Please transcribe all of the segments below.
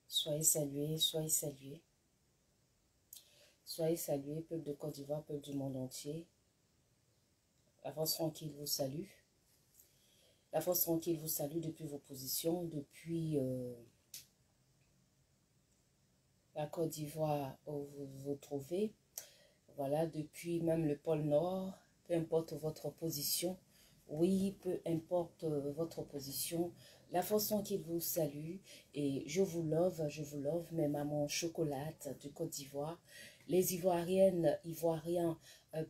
Soyez salués, soyez salués. Soyez salués, peuple de Côte d'Ivoire, peuple du monde entier. La force tranquille vous salue. La force tranquille vous salue depuis vos positions, depuis la Côte d'Ivoire où vous vous trouvez. Voilà, depuis même le pôle Nord, peu importe votre position. Oui, peu importe votre position. La force tranquille vous salue et je vous love, mes mamans chocolate de Côte d'Ivoire. Les Ivoiriennes, Ivoiriens,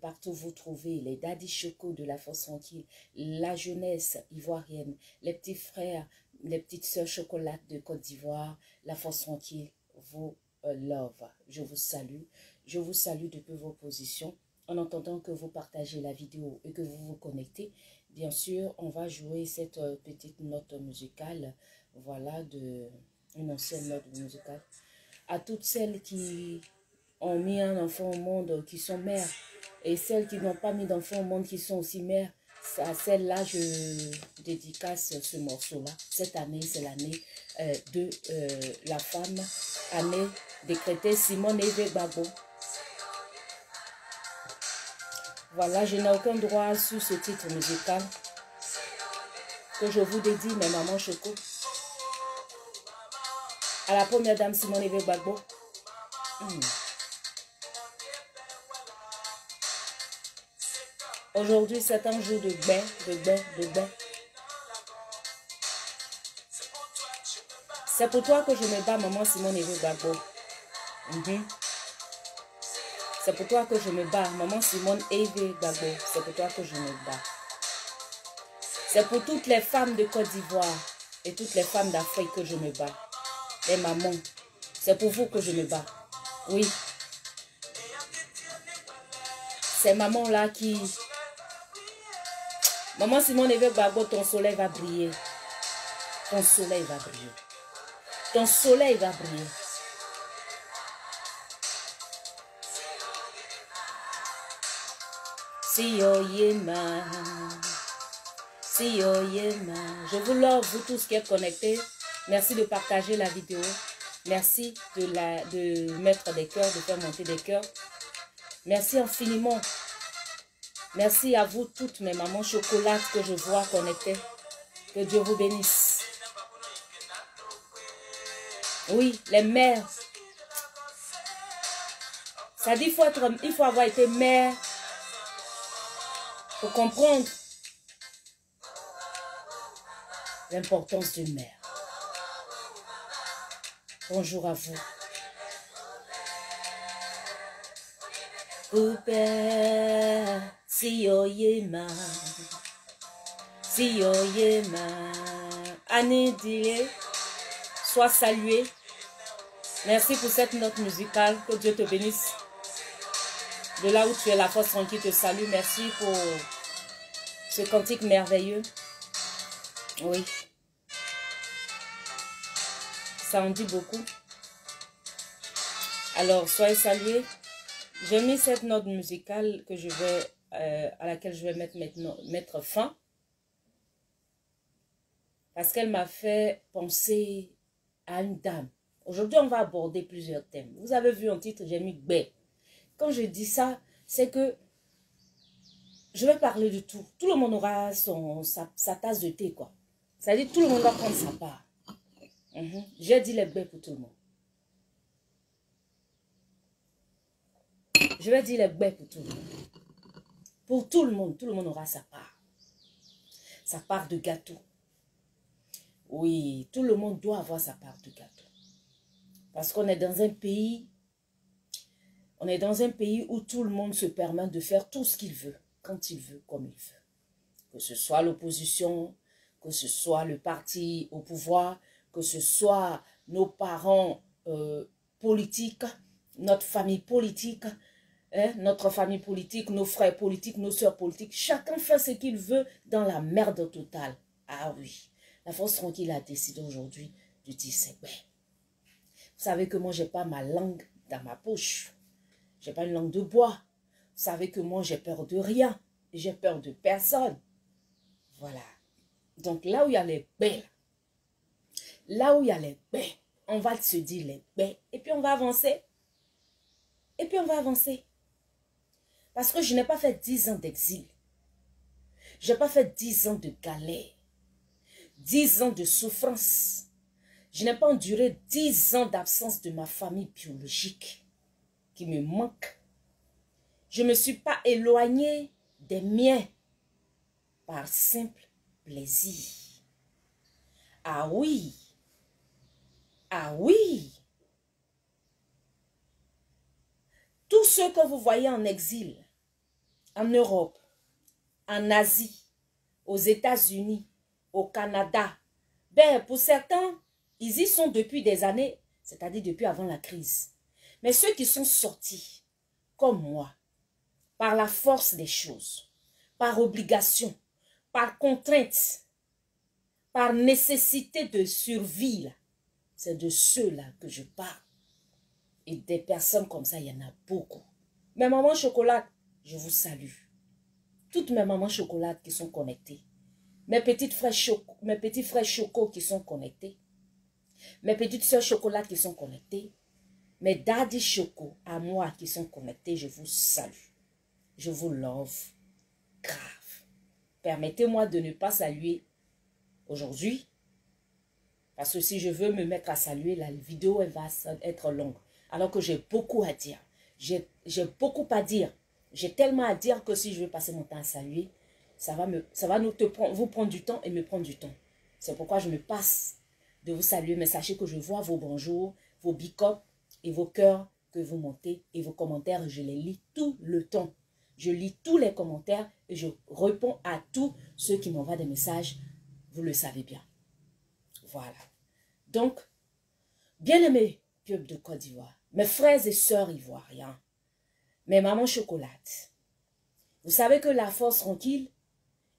partout vous trouvez, les daddy choco de la force tranquille, la jeunesse ivoirienne, les petits frères, les petites sœurs chocolate de Côte d'Ivoire, la force tranquille vous love. Je vous salue depuis vos positions. En entendant que vous partagez la vidéo et que vous vous connectez, bien sûr, on va jouer cette petite note musicale, voilà, une ancienne note musicale. À toutes celles qui ont mis un enfant au monde, qui sont mères, et celles qui n'ont pas mis d'enfant au monde, qui sont aussi mères, à celles-là, je dédicace ce morceau-là. Cette année, c'est l'année de la femme, année décrétée Simone Eve Gbagbo. Voilà, je n'ai aucun droit sur ce titre musical que je vous dédie, mes mamans choco. À la première dame Simone Eve Gbagbo. Aujourd'hui, c'est un jour de bain, de bain. C'est pour toi que je me bats, maman Simone Eve Gbagbo. C'est pour toi que je me bats, maman Simone Eve Gbagbo. C'est pour toi que je me bats. C'est pour toutes les femmes de Côte d'Ivoire et toutes les femmes d'Afrique que je me bats. Les mamans, c'est pour vous que je me bats. Oui. Ces mamans-là qui... Maman Simone Eve Gbagbo, ton soleil va briller. Ton soleil va briller. Ton soleil va briller. Si yo yema. Si yo yema. Je vous love, vous tous qui êtes connectés. Merci de partager la vidéo. Merci de mettre des cœurs, de faire monter des cœurs. Merci infiniment. Merci à vous toutes mes mamans chocolate que je vois connectées. Que Dieu vous bénisse. Oui, les mères. Ça dit il faut avoir été mère pour comprendre l'importance d'une mère. Bonjour à vous. Coupé, si yo yema, si yo yema, Annie Dilé, sois salué. Merci pour cette note musicale, que Dieu te bénisse. De là où tu es, la force tranquille te salue. Merci pour ce cantique merveilleux. Oui. Ça en dit beaucoup. Alors, soyez salués. J'ai mis cette note musicale que je vais, à laquelle je vais mettre fin. Parce qu'elle m'a fait penser à une dame. Aujourd'hui, on va aborder plusieurs thèmes. Vous avez vu en titre, j'ai mis Gbé. Quand je dis ça, c'est que je vais parler de tout. Tout le monde aura sa tasse de thé, quoi. C'est-à-dire tout le monde va prendre sa part. J'ai dit les Gbé pour tout le monde. Je vais dire les Gbé pour tout le monde. Pour tout le monde aura sa part. Sa part de gâteau. Oui, tout le monde doit avoir sa part de gâteau. Parce qu'on est dans un pays, où tout le monde se permet de faire tout ce qu'il veut, quand il veut, comme il veut. Que ce soit l'opposition, que ce soit le parti au pouvoir, que ce soit nos parents politiques, notre famille politique, notre famille politique, nos frères politiques, nos soeurs politiques. Chacun fait ce qu'il veut dans la merde totale. Ah oui, la force tranquille a décidé aujourd'hui de dire c'est vrai. Vous savez que moi, je n'ai pas ma langue dans ma poche. Je n'ai pas une langue de bois. Vous savez que moi, j'ai peur de rien. J'ai peur de personne. Voilà. Donc là où il y a les baies, on va se dire les baies et puis on va avancer. Et puis on va avancer. Parce que je n'ai pas fait 10 ans d'exil. Je n'ai pas fait 10 ans de galère. 10 ans de souffrance. Je n'ai pas enduré 10 ans d'absence de ma famille biologique qui me manque. Je ne me suis pas éloignée des miens par simple plaisir. Ah oui. Ah oui. Tous ceux que vous voyez en exil, en Europe, en Asie, aux États-Unis, au Canada, ben pour certains, ils y sont depuis des années, c'est-à-dire depuis avant la crise. Mais ceux qui sont sortis, comme moi, par la force des choses, par obligation, par contrainte, par nécessité de survie, c'est de ceux-là que je parle. Et des personnes comme ça, il y en a beaucoup. Mes mamans chocolat, je vous salue. Toutes mes mamans chocolat qui sont connectées. Mes petits frères choco qui sont connectés. Mes petites soeurs chocolat qui sont connectées. Mes daddy choco à moi qui sont connectés, je vous salue. Je vous love. Grave. Permettez-moi de ne pas saluer aujourd'hui. Parce que si je veux me mettre à saluer, la vidéo elle va être longue. Alors que j'ai beaucoup à dire. J'ai beaucoup à dire. J'ai tellement à dire que si je veux passer mon temps à saluer, ça va vous prendre du temps et me prendre du temps. C'est pourquoi je me passe de vous saluer. Mais sachez que je vois vos bonjours, vos bicops et vos cœurs que vous montez et vos commentaires. Je les lis tout le temps. Je lis tous les commentaires et je réponds à tous ceux qui m'envoient des messages. Vous le savez bien. Voilà. Donc, bien-aimés peuple de Côte d'Ivoire, mes frères et sœurs ivoiriens, mes mamans chocolate, vous savez que la force tranquille,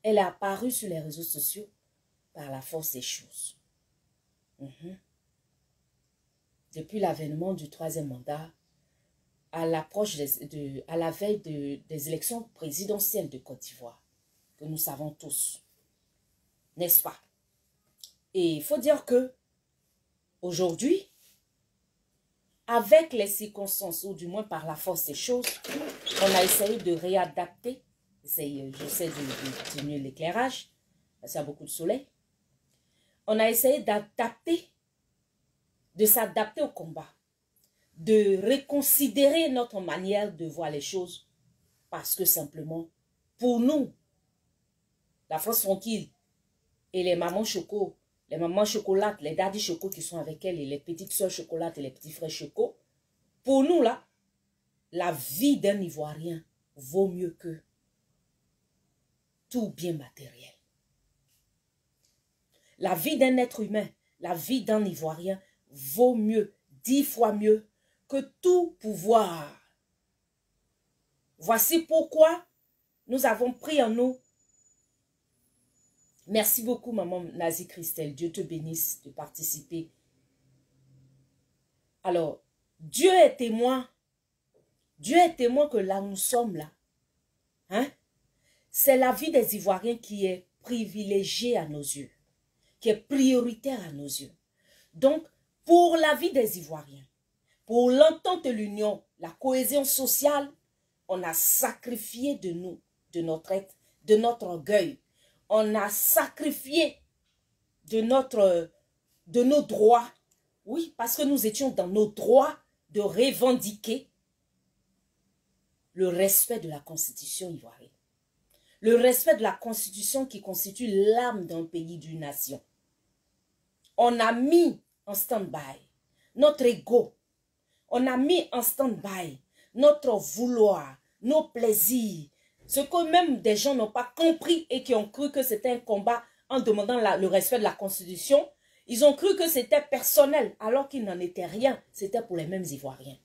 elle est apparue sur les réseaux sociaux par la force des choses. Depuis l'avènement du 3e mandat, à la veille des élections présidentielles de Côte d'Ivoire, que nous savons tous, n'est-ce pas? Et il faut dire que aujourd'hui, avec les circonstances, ou du moins par la force des choses, on a essayé de réadapter. J'essaie de diminuer l'éclairage, parce qu'il y a beaucoup de soleil. On a essayé d'adapter, de s'adapter au combat, de reconsidérer notre manière de voir les choses, parce que simplement, pour nous, la France tranquille et les mamans choco, les mamans chocolates, les daddy choco qui sont avec elle et les petites soeurs chocolates et les petits frères choco, pour nous là, la vie d'un Ivoirien vaut mieux que tout bien matériel. La vie d'un être humain, la vie d'un Ivoirien vaut mieux, 10 fois mieux que tout pouvoir. Voici pourquoi nous avons pris en nous. Merci beaucoup, maman Nazi Christelle. Dieu te bénisse de participer. Alors, Dieu est témoin. Dieu est témoin que là, nous sommes là. Hein? C'est la vie des Ivoiriens qui est privilégiée à nos yeux. Qui est prioritaire à nos yeux. Donc, pour la vie des Ivoiriens, pour l'entente de l'union, la cohésion sociale, on a sacrifié de nous, de notre être, de notre orgueil. On a sacrifié de nos droits. Oui, parce que nous étions dans nos droits de revendiquer le respect de la Constitution ivoirienne. Le respect de la Constitution qui constitue l'âme d'un pays, d'une nation. On a mis en stand-by notre ego. On a mis en stand-by notre vouloir, nos plaisirs. Ce que même des gens n'ont pas compris et qui ont cru que c'était un combat en demandant le respect de la Constitution. Ils ont cru que c'était personnel alors qu'il n'en était rien. C'était pour les mêmes Ivoiriens.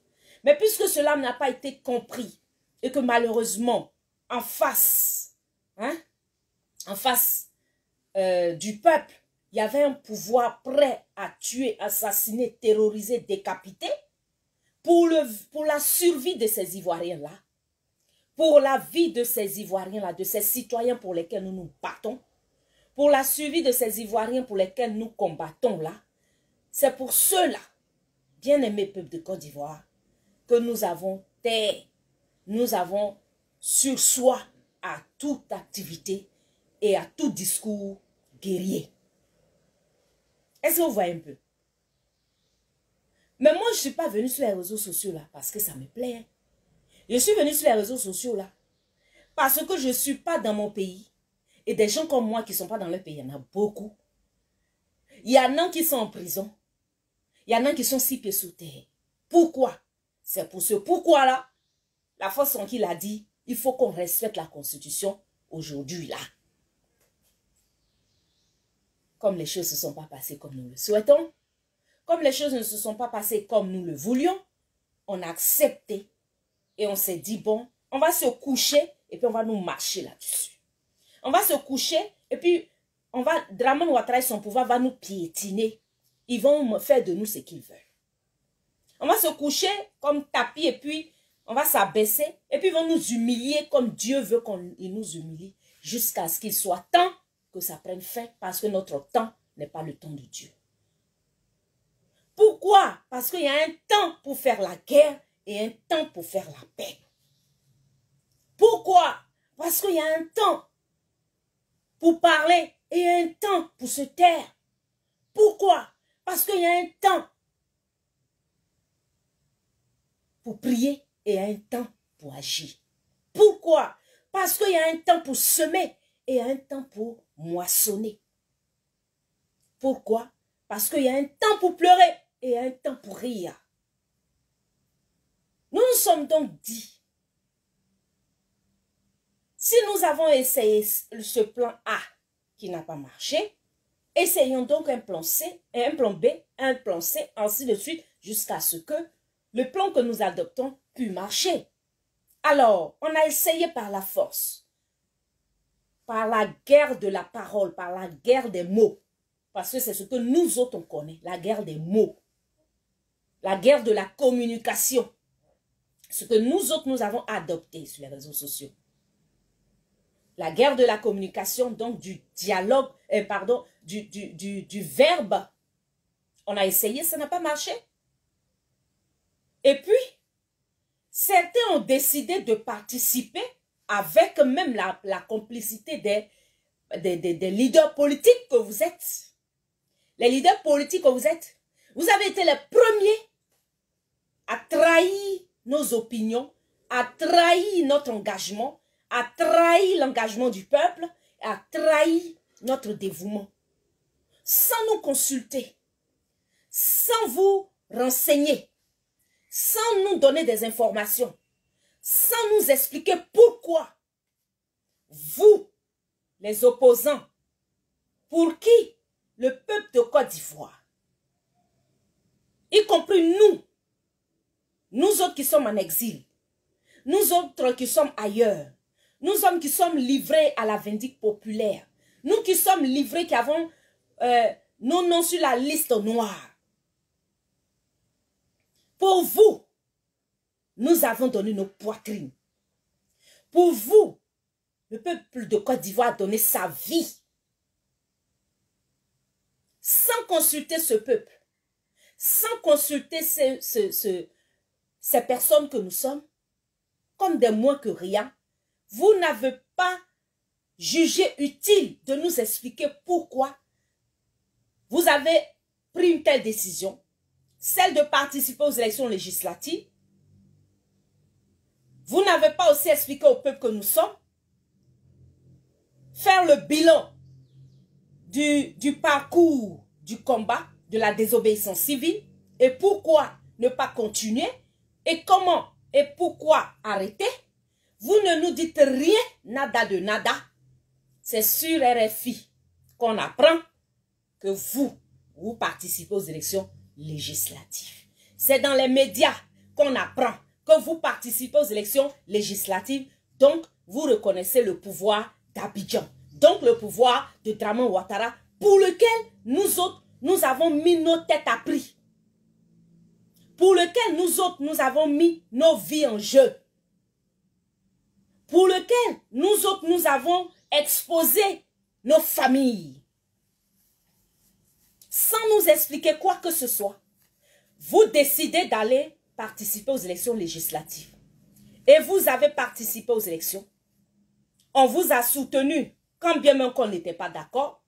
Mais puisque cela n'a pas été compris et que malheureusement, en face du peuple, il y avait un pouvoir prêt à tuer, assassiner, terroriser, décapiter pour la survie de ces Ivoiriens-là, pour la vie de ces Ivoiriens-là, de ces citoyens pour lesquels nous nous battons, pour la survie de ces Ivoiriens pour lesquels nous combattons là. C'est pour ceux-là bien-aimé peuple de Côte d'Ivoire, que nous avons terre, nous avons sur soi à toute activité et à tout discours guerrier. Est-ce que vous voyez un peu? Mais moi, je ne suis pas venue sur les réseaux sociaux là parce que ça me plaît. Je suis venue sur les réseaux sociaux là parce que je ne suis pas dans mon pays. Et des gens comme moi qui ne sont pas dans leur pays, il y en a beaucoup. Il y en a qui sont en prison. Il y en a qui sont 6 pieds sous terre. Pourquoi? C'est pour ce pourquoi-là, la façon qu'il a dit, il faut qu'on respecte la Constitution aujourd'hui là. Comme les choses ne se sont pas passées comme nous le souhaitons, comme les choses ne se sont pas passées comme nous le voulions, on a accepté et on s'est dit, bon, on va se coucher et puis on va nous marcher là-dessus. On va se coucher et puis Dramane Ouattara et son pouvoir va nous piétiner. Ils vont faire de nous ce qu'ils veulent. On va se coucher comme tapis et puis on va s'abaisser et puis ils vont nous humilier comme Dieu veut qu'on nous humilie jusqu'à ce qu'il soit temps que ça prenne fin parce que notre temps n'est pas le temps de Dieu. Pourquoi? Parce qu'il y a un temps pour faire la guerre et un temps pour faire la paix. Pourquoi? Parce qu'il y a un temps pour parler et un temps pour se taire. Pourquoi? Parce qu'il y a un temps pour prier et un temps pour agir. Pourquoi? Parce qu'il y a un temps pour semer et un temps pour moissonner. Pourquoi? Parce qu'il y a un temps pour pleurer et un temps pour rire. Nous nous sommes donc dit, si nous avons essayé ce plan A qui n'a pas marché, essayons donc un plan C, un plan B, un plan C, ainsi de suite, jusqu'à ce que le plan que nous adoptons puisse marcher. Alors, on a essayé par la force, par la guerre de la parole, par la guerre des mots, parce que c'est ce que nous autres on connaît, la guerre des mots, la guerre de la communication, ce que nous autres nous avons adopté sur les réseaux sociaux. La guerre de la communication, donc du dialogue, du verbe. On a essayé, ça n'a pas marché. Et puis, certains ont décidé de participer avec même la complicité des leaders politiques que vous êtes. Les leaders politiques que vous êtes. Vous avez été les premiers à trahir nos opinions, à trahir notre engagement, à trahir l'engagement du peuple, à trahir notre dévouement. Sans nous consulter, sans vous renseigner, sans nous donner des informations, sans nous expliquer pourquoi vous, les opposants, pour qui le peuple de Côte d'Ivoire, y compris nous autres qui sommes en exil, nous autres qui sommes ailleurs, nous hommes qui sommes livrés à la vindicte populaire, nous qui sommes livrés, qui avons nos noms sur la liste noire. Pour vous, nous avons donné nos poitrines. Pour vous, le peuple de Côte d'Ivoire a donné sa vie. Sans consulter ce peuple, sans consulter ces personnes que nous sommes, comme des moins que rien, vous n'avez pas jugé utile de nous expliquer pourquoi vous avez pris une telle décision, celle de participer aux élections législatives. Vous n'avez pas aussi expliqué au peuple que nous sommes, faire le bilan du parcours du combat, de la désobéissance civile, et pourquoi ne pas continuer, et comment et pourquoi arrêter. Vous ne nous dites rien, nada de nada. C'est sur RFI qu'on apprend que vous participez aux élections législatives. C'est dans les médias qu'on apprend que vous participez aux élections législatives. Donc, vous reconnaissez le pouvoir d'Abidjan. Donc, le pouvoir de Dramane Ouattara, pour lequel nous autres, nous avons mis nos têtes à prix. Pour lequel nous autres, nous avons mis nos vies en jeu. Pour lequel nous autres, nous avons exposé nos familles. Sans nous expliquer quoi que ce soit. vous décidez d'aller participer aux élections législatives. Et vous avez participé aux élections. On vous a soutenu, quand bien même qu'on n'était pas d'accord.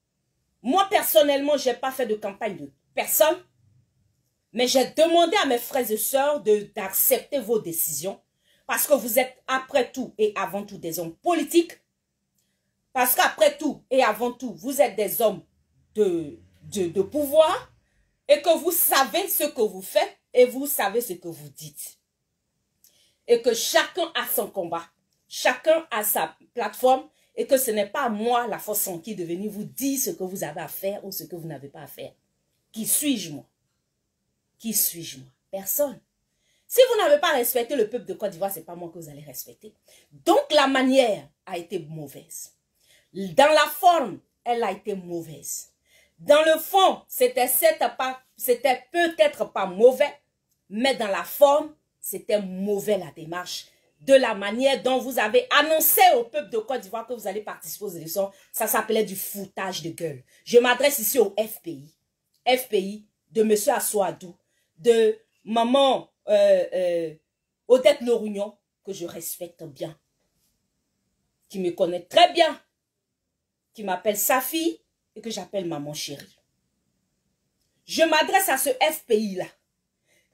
Moi, personnellement, je n'ai pas fait de campagne de personne. Mais j'ai demandé à mes frères et sœurs d'accepter vos décisions. Parce que vous êtes, après tout et avant tout, des hommes politiques. Parce qu'après tout et avant tout, vous êtes des hommes de pouvoir. Et que vous savez ce que vous faites. Et vous savez ce que vous dites. Et que chacun a son combat. Chacun a sa plateforme. Et que ce n'est pas moi, la force en qui, de venir vous dire ce que vous avez à faire ou ce que vous n'avez pas à faire. Qui suis-je, moi? Qui suis-je, moi? Personne. Si vous n'avez pas respecté le peuple de Côte d'Ivoire, ce n'est pas moi que vous allez respecter. Donc, la manière a été mauvaise. Dans la forme, elle a été mauvaise. Dans le fond, c'était peut-être pas mauvais, mais dans la forme, c'était mauvais la démarche. De la manière dont vous avez annoncé au peuple de Côte d'Ivoire que vous allez participer aux élections, ça s'appelait du foutage de gueule. Je m'adresse ici au FPI. FPI de M. Assoadou, de maman Odette Lorugnon, que je respecte bien, qui me connaît très bien, qui m'appelle sa fille et que j'appelle maman chérie. Je m'adresse à ce FPI-là,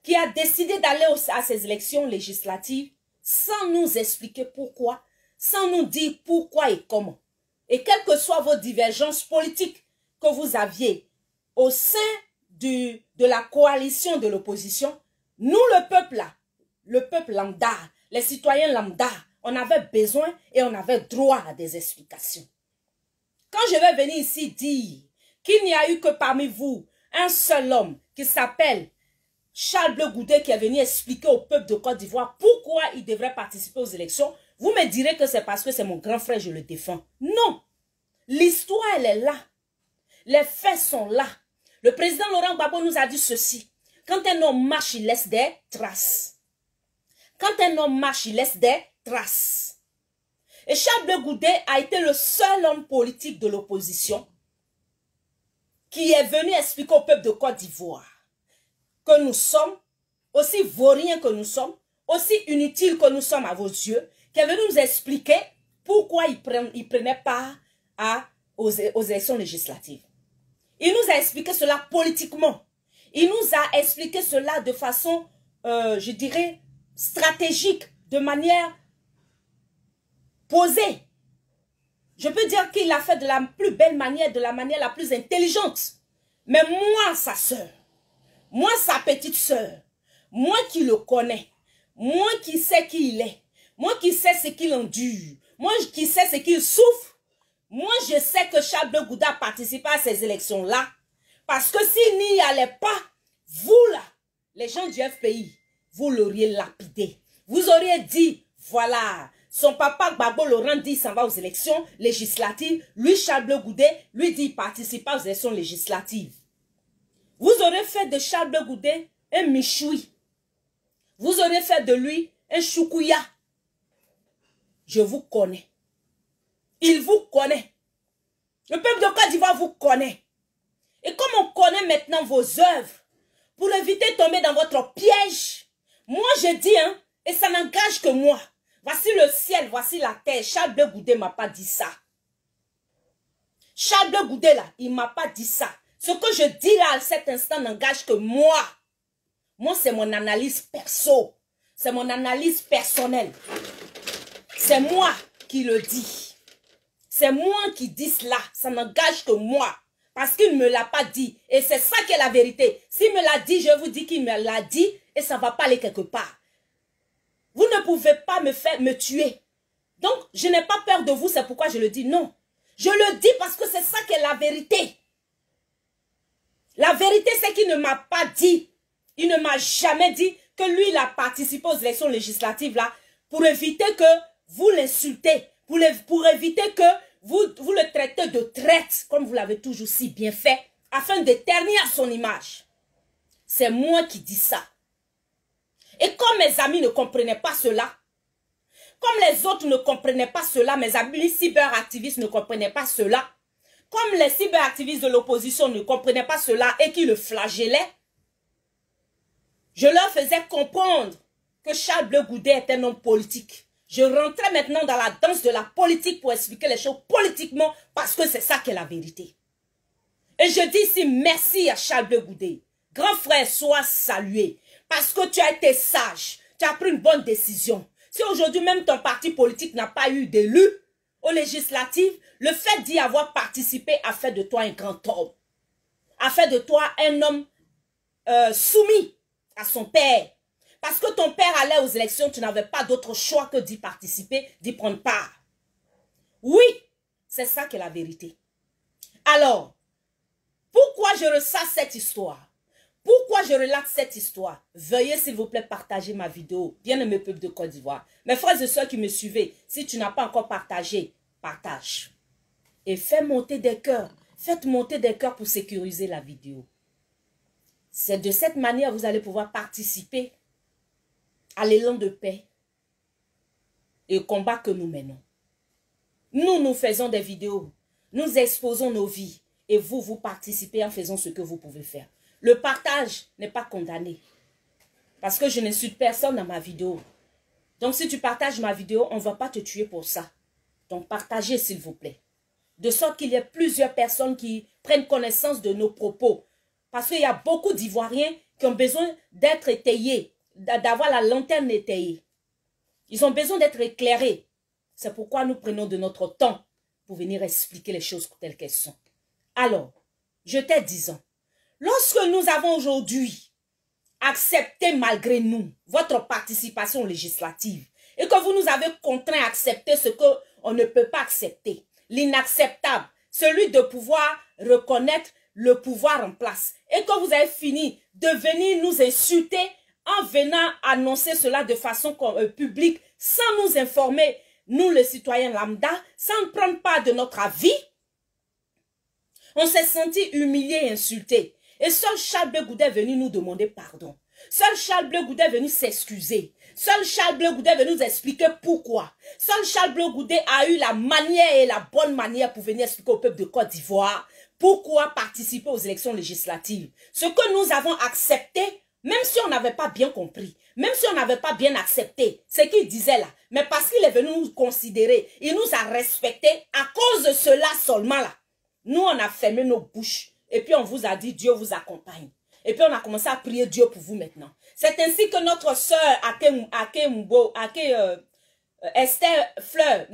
qui a décidé d'aller à ces élections législatives sans nous expliquer pourquoi, sans nous dire pourquoi et comment. Et quelles que soient vos divergences politiques que vous aviez au sein de la coalition de l'opposition, nous, le peuple lambda, les citoyens lambda, on avait besoin et on avait droit à des explications. Quand je vais venir ici dire qu'il n'y a eu que parmi vous un seul homme qui s'appelle Charles Bleu Goudé qui est venu expliquer au peuple de Côte d'Ivoire pourquoi il devrait participer aux élections, vous me direz que c'est parce que c'est mon grand frère, je le défends. Non. L'histoire, elle est là. Les faits sont là. Le président Laurent Gbagbo nous a dit ceci. Quand un homme marche, il laisse des traces. Quand un homme marche, il laisse des traces. Et Charles Bleu Goudé a été le seul homme politique de l'opposition qui est venu expliquer au peuple de Côte d'Ivoire que nous sommes, aussi vauriens que nous sommes, aussi inutiles que nous sommes à vos yeux, qui est venu nous expliquer pourquoi il prenait part aux élections législatives. Il nous a expliqué cela politiquement. Il nous a expliqué cela de façon, je dirais, stratégique, de manière posée. Je peux dire qu'il l'a fait de la plus belle manière, de la manière la plus intelligente. Mais moi, sa sœur, moi, sa petite sœur, moi qui le connais, moi qui sais qui il est, moi qui sais ce qu'il endure, moi qui sais ce qu'il souffre, moi je sais que Charles Bleu Goudé a participé à ces élections-là. Parce que s'il n'y allait pas, vous là, les gens du FPI, vous l'auriez lapidé. Vous auriez dit, voilà, son papa Gbagbo Laurent dit s'en va aux élections législatives. Lui, Charles Bleu Goudé, lui dit participer aux élections législatives. Vous aurez fait de Charles Bleu Goudé un michoui. Vous aurez fait de lui un choukouya. Je vous connais. Il vous connaît. Le peuple de Côte d'Ivoire vous connaît. Et comme on connaît maintenant vos œuvres, pour éviter de tomber dans votre piège, moi je dis, hein, et ça n'engage que moi. Voici le ciel, voici la terre. Charles Bleu Goudé ne m'a pas dit ça. Charles Bleu Goudé là, il ne m'a pas dit ça. Ce que je dis là à cet instant n'engage que moi. Moi, c'est mon analyse perso. C'est mon analyse personnelle. C'est moi qui le dis. C'est moi qui dis cela. Ça n'engage que moi. Parce qu'il ne me l'a pas dit. Et c'est ça qui est la vérité. S'il me l'a dit, je vous dis qu'il me l'a dit. Et ça ne va pas aller quelque part. Vous ne pouvez pas me tuer. Donc, je n'ai pas peur de vous. C'est pourquoi je le dis. Non. Je le dis parce que c'est ça qui est la vérité. La vérité, c'est qu'il ne m'a pas dit. Il ne m'a jamais dit que lui, il a participé aux élections législatives là pour éviter que vous l'insultez. Pour éviter que vous le traitez de traître, comme vous l'avez toujours si bien fait, afin de ternir son image. C'est moi qui dis ça. Et comme mes amis ne comprenaient pas cela, comme les autres ne comprenaient pas cela, mes amis cyberactivistes ne comprenaient pas cela, comme les cyberactivistes de l'opposition ne comprenaient pas cela et qui le flagellaient, Je leur faisais comprendre que Charles Bleu Goudet est un homme politique. Je rentrais maintenant dans la danse de la politique pour expliquer les choses politiquement parce que c'est ça qui est la vérité. Et je dis ici merci à Charles Bleu Goudet. Grand frère, sois salué parce que tu as été sage. Tu as pris une bonne décision. Si aujourd'hui même ton parti politique n'a pas eu d'élu aux législatives, le fait d'y avoir participé a fait de toi un grand homme. A fait de toi un homme soumis à son père. Parce que ton père allait aux élections, tu n'avais pas d'autre choix que d'y participer, d'y prendre part. Oui, c'est ça qui est la vérité. Alors, pourquoi je ressasse cette histoire? Pourquoi je relate cette histoire? Veuillez s'il vous plaît partager ma vidéo, bien-aimé peuple de Côte d'Ivoire. Mes frères et sœurs qui me suivez, si tu n'as pas encore partagé, partage. Et fais monter des cœurs. Faites monter des cœurs pour sécuriser la vidéo. C'est de cette manière que vous allez pouvoir participer à l'élan de paix et au combat que nous menons. Nous faisons des vidéos. Nous exposons nos vies. Et vous participez en faisant ce que vous pouvez faire. Le partage n'est pas condamné. Parce que je n'insulte personne dans ma vidéo. Donc si tu partages ma vidéo, on ne va pas te tuer pour ça. Donc partagez s'il vous plaît. De sorte qu'il y ait plusieurs personnes qui prennent connaissance de nos propos. Parce qu'il y a beaucoup d'Ivoiriens qui ont besoin d'être étayés, d'avoir la lanterne étayée. Ils ont besoin d'être éclairés. C'est pourquoi nous prenons de notre temps pour venir expliquer les choses telles qu'elles sont. Alors, je t'ai disant, lorsque nous avons aujourd'hui accepté malgré nous votre participation législative et que vous nous avez contraints à accepter ce qu'on ne peut pas accepter, l'inacceptable, celui de pouvoir reconnaître le pouvoir en place et que vous avez fini de venir nous insulter en venant annoncer cela de façon publique sans nous informer, nous les citoyens lambda, sans prendre part de notre avis, on s'est senti humilié et insulté. Et seul Charles Bleu Goudet est venu nous demander pardon. Seul Charles Bleu Goudet est venu s'excuser. Seul Charles Bleu Goudet est venu nous expliquer pourquoi. Seul Charles Bleu Goudet a eu la manière et la bonne manière pour venir expliquer au peuple de Côte d'Ivoire pourquoi participer aux élections législatives. Ce que nous avons accepté, même si on n'avait pas bien compris, même si on n'avait pas bien accepté ce qu'il disait là, mais parce qu'il est venu nous considérer, il nous a respectés à cause de cela seulement là. Nous, on a fermé nos bouches et puis on vous a dit Dieu vous accompagne. Et puis on a commencé à prier Dieu pour vous maintenant. C'est ainsi que notre sœur Esther Fleur,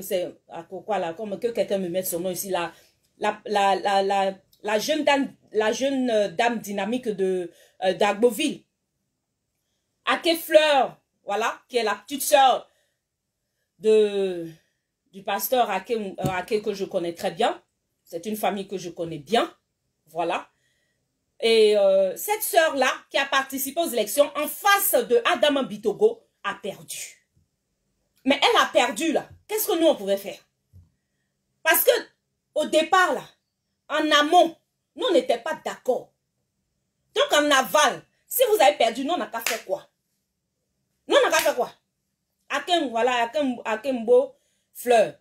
c'est quoi là, comme que quelqu'un me mette son nom ici là, la jeune dame dynamique de d'Agboville. Ake Fleur, voilà, qui est la petite sœur du pasteur Ake que je connais très bien. C'est une famille que je connais bien, voilà. Et cette sœur-là, qui a participé aux élections en face de Adama Bitogo, a perdu. Mais elle a perdu, là. Qu'est-ce que nous, on pouvait faire? Parce que, au départ, là, en amont, nous, on n'était pas d'accord. Donc, en aval, si vous avez perdu, nous, on n'a qu'à faire quoi? Nous, on n'a qu'à faire quoi? Akembo Fleur.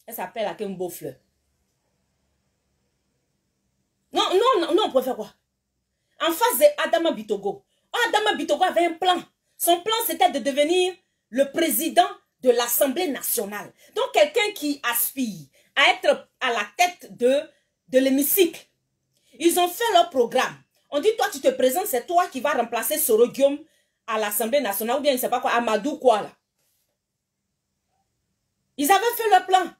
Elle s'appelle Akembo Fleur. Non, on pouvait faire quoi? En face d'Adama Bitogo. Adama Bitogo avait un plan. Son plan, c'était de devenir le président de l'Assemblée nationale. Donc, quelqu'un qui aspire à être à la tête de l'hémicycle. Ils ont fait leur programme. On dit, toi, tu te présentes, c'est toi qui vas remplacer Soro Guillaume à l'Assemblée nationale, ou bien, je ne sais pas quoi, Amadou quoi, là. Ils avaient fait leur plan.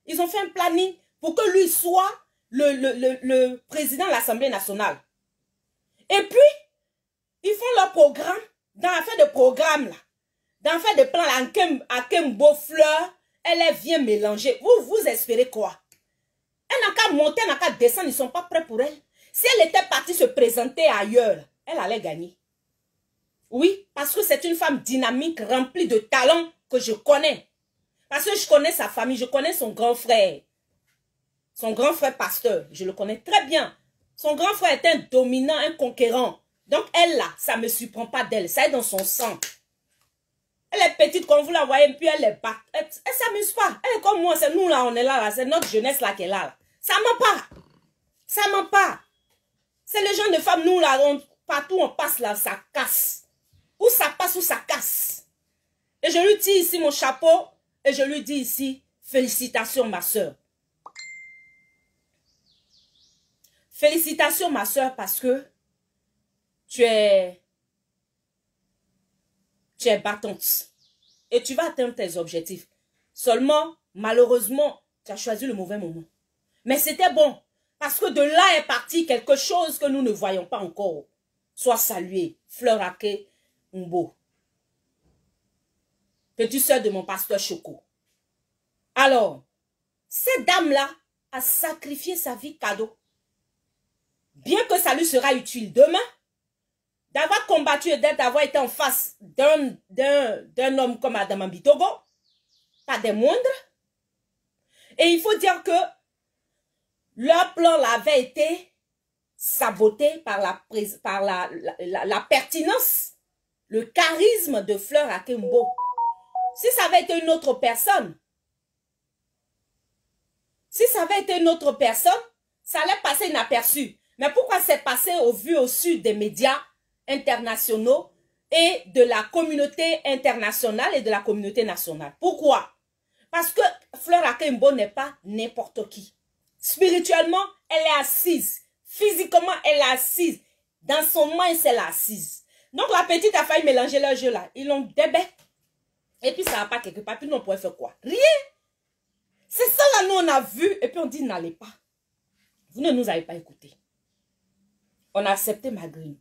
Ils ont fait un planning pour que lui soit le président de l'Assemblée nationale. Et puis, ils font leur programme, dans l'affaire de programme, là, dans l'affaire de plan, Akembo Fleur, elle vient mélanger. Vous espérez quoi? Elle n'a qu'à monter, elle n'a qu'à descendre, ils ne sont pas prêts pour elle. Si elle était partie se présenter ailleurs, elle allait gagner. Oui, parce que c'est une femme dynamique, remplie de talent que je connais. Parce que je connais sa famille, je connais son grand frère. Son grand frère pasteur, je le connais très bien. Son grand frère est un dominant, un conquérant. Donc elle là, ça ne me surprend pas d'elle. Ça est dans son sang. Elle est petite comme vous la voyez, puis elle est batte. Elle ne s'amuse pas. Elle est comme moi, c'est nous là, on est là. C'est notre jeunesse là qui est là. Ça ne ment pas. Ça ne ment pas. C'est le genre de femme, nous là, partout où on passe là, ça casse. Où ça passe, où ça casse. Et je lui tire ici mon chapeau et je lui dis ici, félicitations ma soeur. Félicitations ma soeur parce que tu es battante. Et tu vas atteindre tes objectifs. Seulement, malheureusement, tu as choisi le mauvais moment. Mais c'était bon. Parce que de là est parti quelque chose que nous ne voyons pas encore. Sois salué. Fleur Ake Mbo. Petite soeur de mon pasteur Choco. Alors, cette dame-là a sacrifié sa vie cadeau. Bien que ça lui sera utile demain, d'avoir combattu et d'avoir été en face d'un homme comme Adam Ambitogo, pas des moindres. Et il faut dire que leur plan avait été saboté par la pertinence, le charisme de Fleur Akembo. Si ça avait été une autre personne, ça allait passer inaperçu. Mais pourquoi c'est passé au vu au sud des médias internationaux et de la communauté internationale et de la communauté nationale? Pourquoi? Parce que Fleur Akembo n'est pas n'importe qui. Spirituellement, elle est assise. Physiquement, elle est assise. Dans son mind, elle est assise. Donc, la petite a failli mélanger leur jeu là. Ils l'ont débé. Et puis, ça va pas quelque part. Puis, nous, on pourrait faire quoi? Rien. C'est ça là, nous, on a vu. Et puis, on dit, n'allez pas. Vous ne nous avez pas écouté. On a accepté malgré nous.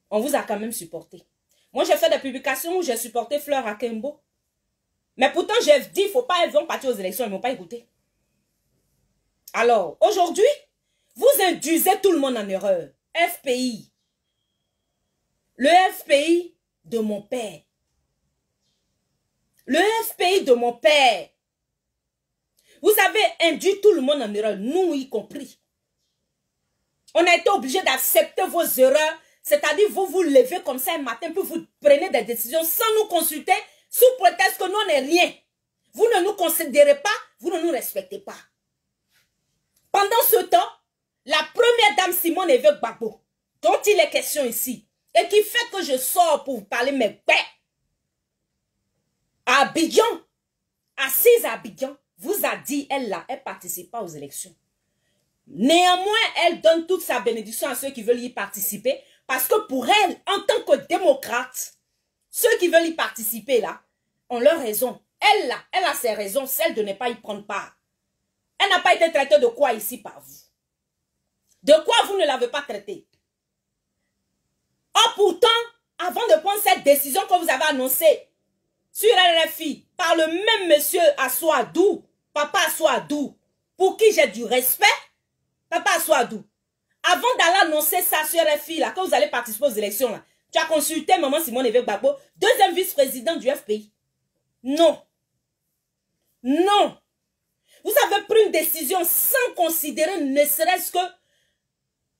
On vous a quand même supporté. Moi, j'ai fait des publications où j'ai supporté Fleur Akembo. Mais pourtant, j'ai dit, il ne faut pas, elles vont partir aux élections, ils ne m'ont pas écouté. Alors, aujourd'hui, vous induisez tout le monde en erreur. FPI. Le FPI de mon père. Le FPI de mon père. Vous avez induit tout le monde en erreur, nous y compris. On a été obligé d'accepter vos erreurs, c'est-à-dire vous vous levez comme ça un matin, puis vous prenez des décisions sans nous consulter, sous prétexte que nous, on n'est rien. Vous ne nous considérez pas, vous ne nous respectez pas. Pendant ce temps, la première dame Simone Évêque Gbagbo, dont il est question ici, et qui fait que je sors pour vous parler mes bêtes, à Abidjan, assise à Abidjan, vous a dit, elle participe pas aux élections. Néanmoins, elle donne toute sa bénédiction à ceux qui veulent y participer, parce que pour elle, en tant que démocrate, ceux qui veulent y participer là, ont leur raison. Elle a ses raisons, celle de ne pas y prendre part. Elle n'a pas été traitée de quoi ici par vous? De quoi vous ne l'avez pas traitée? Or pourtant, avant de prendre cette décision que vous avez annoncée sur RFI, par le même monsieur Assoadou, Papa Assoadou, pour qui j'ai du respect, Papa Assoadou, avant d'aller annoncer ça sur RFI, là, que vous allez participer aux élections, là, tu as consulté Maman Simone Évêque Gbagbo, deuxième vice-président du FPI. Non. Non. Vous avez pris une décision sans considérer ne serait-ce que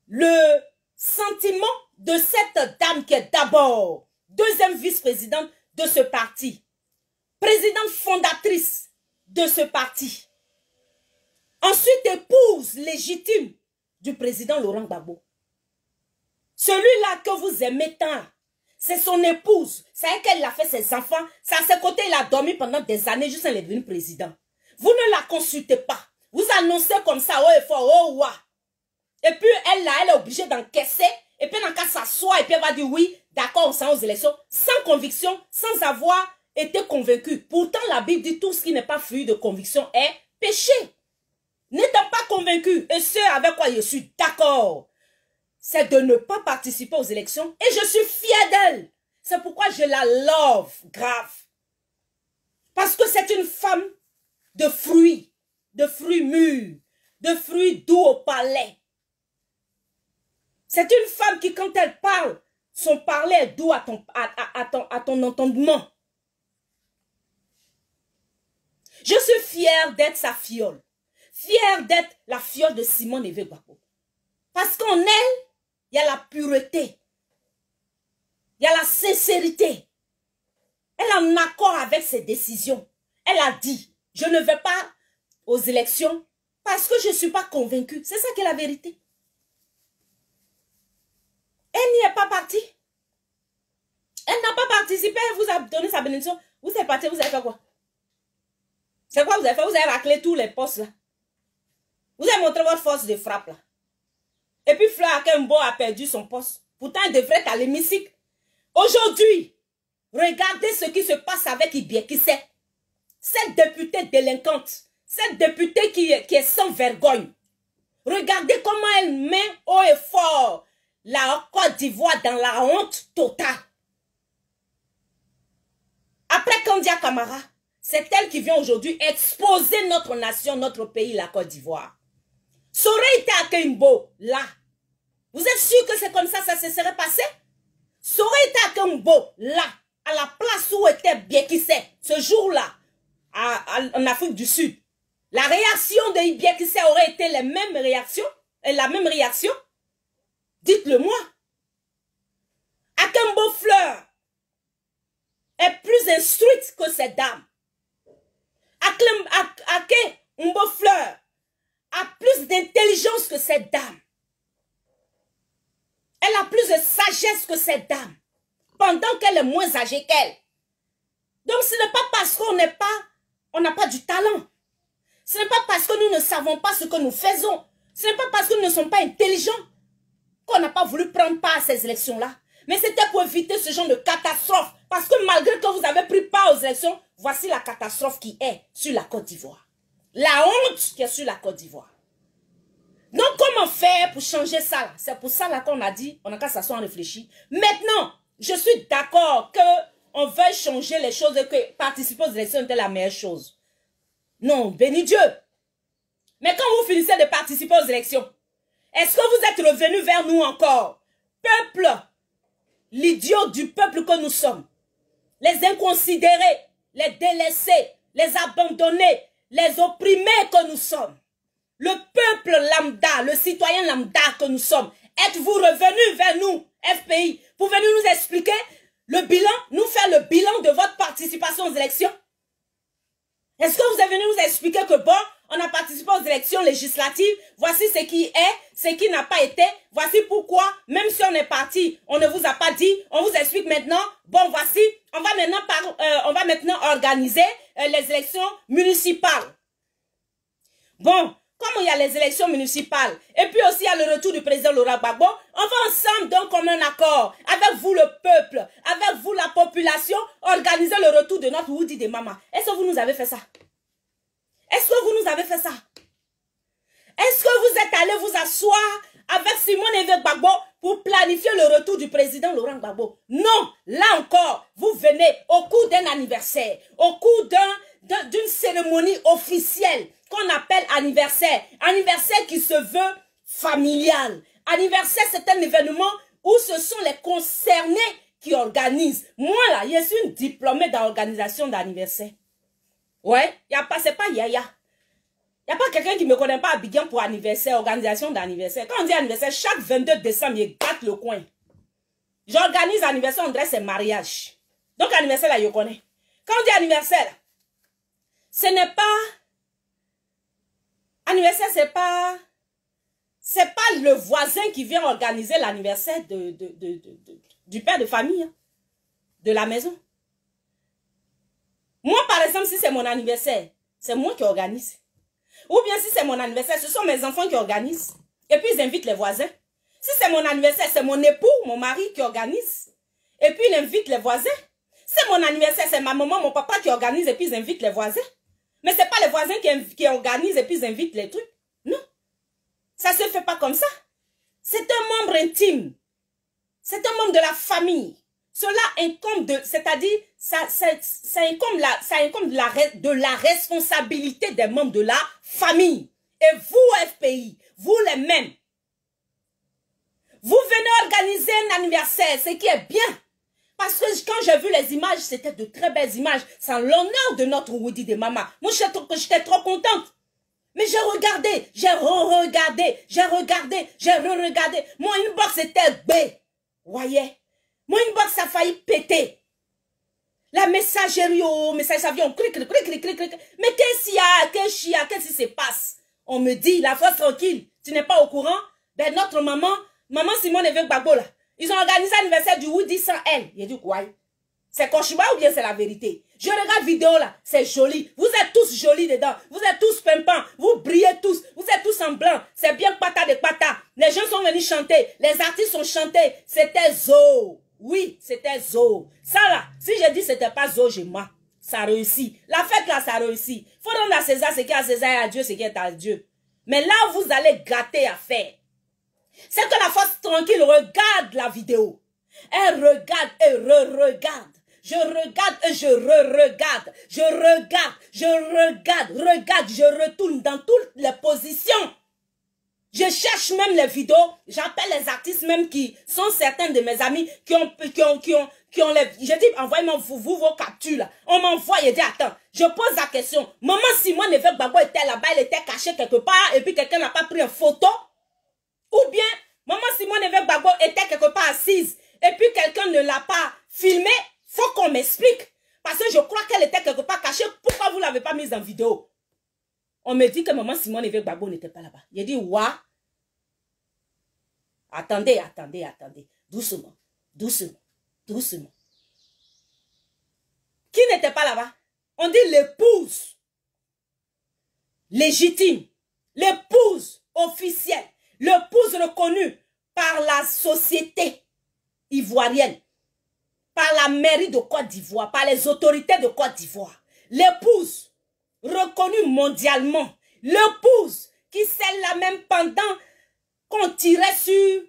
le sentiment de cette dame qui est d'abord deuxième vice-présidente de ce parti, présidente fondatrice de ce parti, ensuite épouse légitime du président Laurent Gbagbo. Celui-là que vous aimez tant, c'est son épouse. C'est elle qu'elle a fait ses enfants. C'est à ses côtés, il a dormi pendant des années jusqu'à être devenu président. Vous ne la consultez pas. Vous annoncez comme ça, oh, il faut, oh, ouais. Et puis, elle est obligée d'encaisser. Et puis, elle n'a qu'à s'asseoir et puis elle va dire oui, d'accord, on s'en aux élections. Sans conviction, sans avoir été convaincu. Pourtant, la Bible dit tout ce qui n'est pas fruit de conviction est péché. N'étant pas convaincu, et ce avec quoi je suis d'accord, c'est de ne pas participer aux élections. Et je suis fière d'elle. C'est pourquoi je la love grave. Parce que c'est une femme de fruits mûrs, de fruits doux au palais. C'est une femme qui, quand elle parle, son parler est doux à ton entendement. Je suis fière d'être sa fiole. Fière d'être la fiole de Simone Évêque Gbagbo. Parce qu'en elle, il y a la pureté. Il y a la sincérité. Elle est en accord avec ses décisions. Elle a dit, je ne vais pas aux élections parce que je ne suis pas convaincue. C'est ça qui est la vérité. Elle n'y est pas partie. Elle n'a pas participé, elle vous a donné sa bénédiction. Vous êtes parti, vous avez fait quoi? C'est quoi vous avez fait? Vous avez raclé tous les postes là. Vous avez montré votre force de frappe là. Et puis Fleur Akembo a perdu son poste. Pourtant, il devrait être à l'hémicycle. Aujourd'hui, regardez ce qui se passe avec Ibiekise. Cette députée délinquante. Cette députée qui est sans vergogne. Regardez comment elle met haut et fort la Côte d'Ivoire dans la honte totale. Après Kandia Camara, c'est elle qui vient aujourd'hui exposer notre nation, notre pays, la Côte d'Ivoire. Ça aurait été à Kembo, là. Vous êtes sûr que c'est comme ça se serait passé? Ça aurait été à Kembo, là, à la place où était Ibiekise, ce jour-là, en Afrique du Sud. La réaction de Ibiekise aurait été la même réaction? Dites-le moi. Akembo Fleur est plus instruite que cette dame. Akembo Fleur a plus d'intelligence que cette dame. Elle a plus de sagesse que cette dame. Pendant qu'elle est moins âgée qu'elle. Donc ce n'est pas parce qu'on n'a pas du talent. Ce n'est pas parce que nous ne savons pas ce que nous faisons. Ce n'est pas parce que nous ne sommes pas intelligents qu'on n'a pas voulu prendre part à ces élections-là. Mais c'était pour éviter ce genre de catastrophe. Parce que malgré que vous avez pris part aux élections, voici la catastrophe qui est sur la Côte d'Ivoire. La honte qui est sur la Côte d'Ivoire. Donc comment faire pour changer ça? C'est pour ça qu'on a dit, on a qu'à s'asseoir réfléchir. Maintenant, je suis d'accord qu'on veuille changer les choses et que participer aux élections était la meilleure chose. Non, béni Dieu. Mais quand vous finissez de participer aux élections, est-ce que vous êtes revenu vers nous encore? Peuple, l'idiot du peuple que nous sommes, les inconsidérés, les délaissés, les abandonnés, les opprimés que nous sommes, le peuple lambda, le citoyen lambda que nous sommes, êtes-vous revenus vers nous, FPI, pour venir nous expliquer le bilan, nous faire le bilan de votre participation aux élections? Est-ce que vous êtes venu nous expliquer que bon, on a participé aux élections législatives, voici ce qui est, ce qui n'a pas été, voici pourquoi, même si on est parti, on ne vous a pas dit, on vous explique maintenant, bon voici, on va maintenant organiser les élections municipales. Bon, comme il y a les élections municipales, et puis aussi il y a le retour du président Laurent Gbagbo, on va ensemble donc comme un accord, avec vous le peuple, avec vous la population, organiser le retour de notre Woody de Mama. Est-ce que vous nous avez fait ça? Est-ce que vous nous avez fait ça? Est-ce que vous êtes allé vous asseoir avec Simone Évêque Gbagbo pour planifier le retour du président Laurent Gbagbo? Non, là encore, vous venez au cours d'un anniversaire, au cours d'une cérémonie officielle qu'on appelle anniversaire. Anniversaire qui se veut familial. Anniversaire, c'est un événement où ce sont les concernés qui organisent. Moi là, je suis une diplômée d'organisation d'anniversaire. Ouais, c'est pas Yaya. Il n'y a pas quelqu'un qui ne me connaît pas à Abidjan pour anniversaire, organisation d'anniversaire. Quand on dit anniversaire, chaque 22 décembre, il gâte le coin. J'organise anniversaire, on dirait c'est mariage. Donc anniversaire, là, je connais. Quand on dit anniversaire, là, ce n'est pas... Anniversaire, c'est pas le voisin qui vient organiser l'anniversaire du père de famille, hein, de la maison. Moi, par exemple, si c'est mon anniversaire, c'est moi qui organise. Ou bien si c'est mon anniversaire, ce sont mes enfants qui organisent. Et puis ils invitent les voisins. Si c'est mon anniversaire, c'est mon époux, mon mari qui organise. Et puis il invite les voisins. Si c'est mon anniversaire, c'est ma maman, mon papa qui organise et puis ils invitent les voisins. Mais ce n'est pas les voisins qui organisent et puis ils invitent les trucs. Non. Ça ne se fait pas comme ça. C'est un membre intime. C'est un membre de la famille. Cela incombe c'est-à-dire, ça incombe de la responsabilité des membres de la famille. Et vous, FPI, vous les mêmes, vous venez organiser un anniversaire, ce qui est bien. Parce que quand j'ai vu les images, c'était de très belles images. C'est en l'honneur de notre Woody de Mama. Moi, j'étais trop contente. Mais j'ai regardé, j'ai re-regardé, j'ai regardé, j'ai re-regardé. Mon inbox était B. Voyez? Mon inbox a failli péter. La messagerie, message avion, clic. Mais qu'est-ce qui se passe? On me dit, la force tranquille, tu n'es pas au courant? Ben notre maman Simone Évêque Gbagbo là, Ils ont organisé l'anniversaire du Woody sans elle. J'ai dit quoi? C'est cauchemar ou bien c'est la vérité? Je regarde vidéo là, c'est joli. Vous êtes tous jolis dedans. Vous êtes tous pimpants. Vous brillez tous. Vous êtes tous en blanc. C'est bien pata de pata. Les gens sont venus chanter. Les artistes ont chanté. C'était Zo. Oui, c'était Zo. Ça là, si je dis c'était pas Zo, je mens. Ça réussit. La fête là, ça réussit. Faut rendre à César ce qui est à César et à Dieu ce qui est à Dieu. Mais là, vous allez gâter à faire. C'est que la force tranquille regarde la vidéo. Elle regarde et re-regarde. Je regarde et je re-regarde. Je regarde, je retourne dans toutes les positions. Je cherche même les vidéos. J'appelle les artistes même qui sont certains de mes amis qui ont les... Je dis, envoyez-moi vos captures là. On m'envoie, je dis, attends, je pose la question. Maman Simone Évêque Gbagbo était là-bas, elle était cachée quelque part et puis quelqu'un n'a pas pris une photo. Ou bien, maman Simone Évêque Gbagbo était quelque part assise et puis quelqu'un ne l'a pas filmé. Faut qu'on m'explique. Parce que je crois qu'elle était quelque part cachée. Pourquoi vous ne l'avez pas mise en vidéo? On me dit que maman Simone Évêque Gbagbo n'était pas là-bas. J'ai dit, ouais. Attendez. Doucement. Qui n'était pas là-bas? On dit l'épouse légitime. L'épouse officielle. L'épouse reconnue par la société ivoirienne. Par la mairie de Côte d'Ivoire, par les autorités de Côte d'Ivoire. L'épouse, reconnue mondialement. L'épouse, qui celle-là même pendant qu'on tirait sur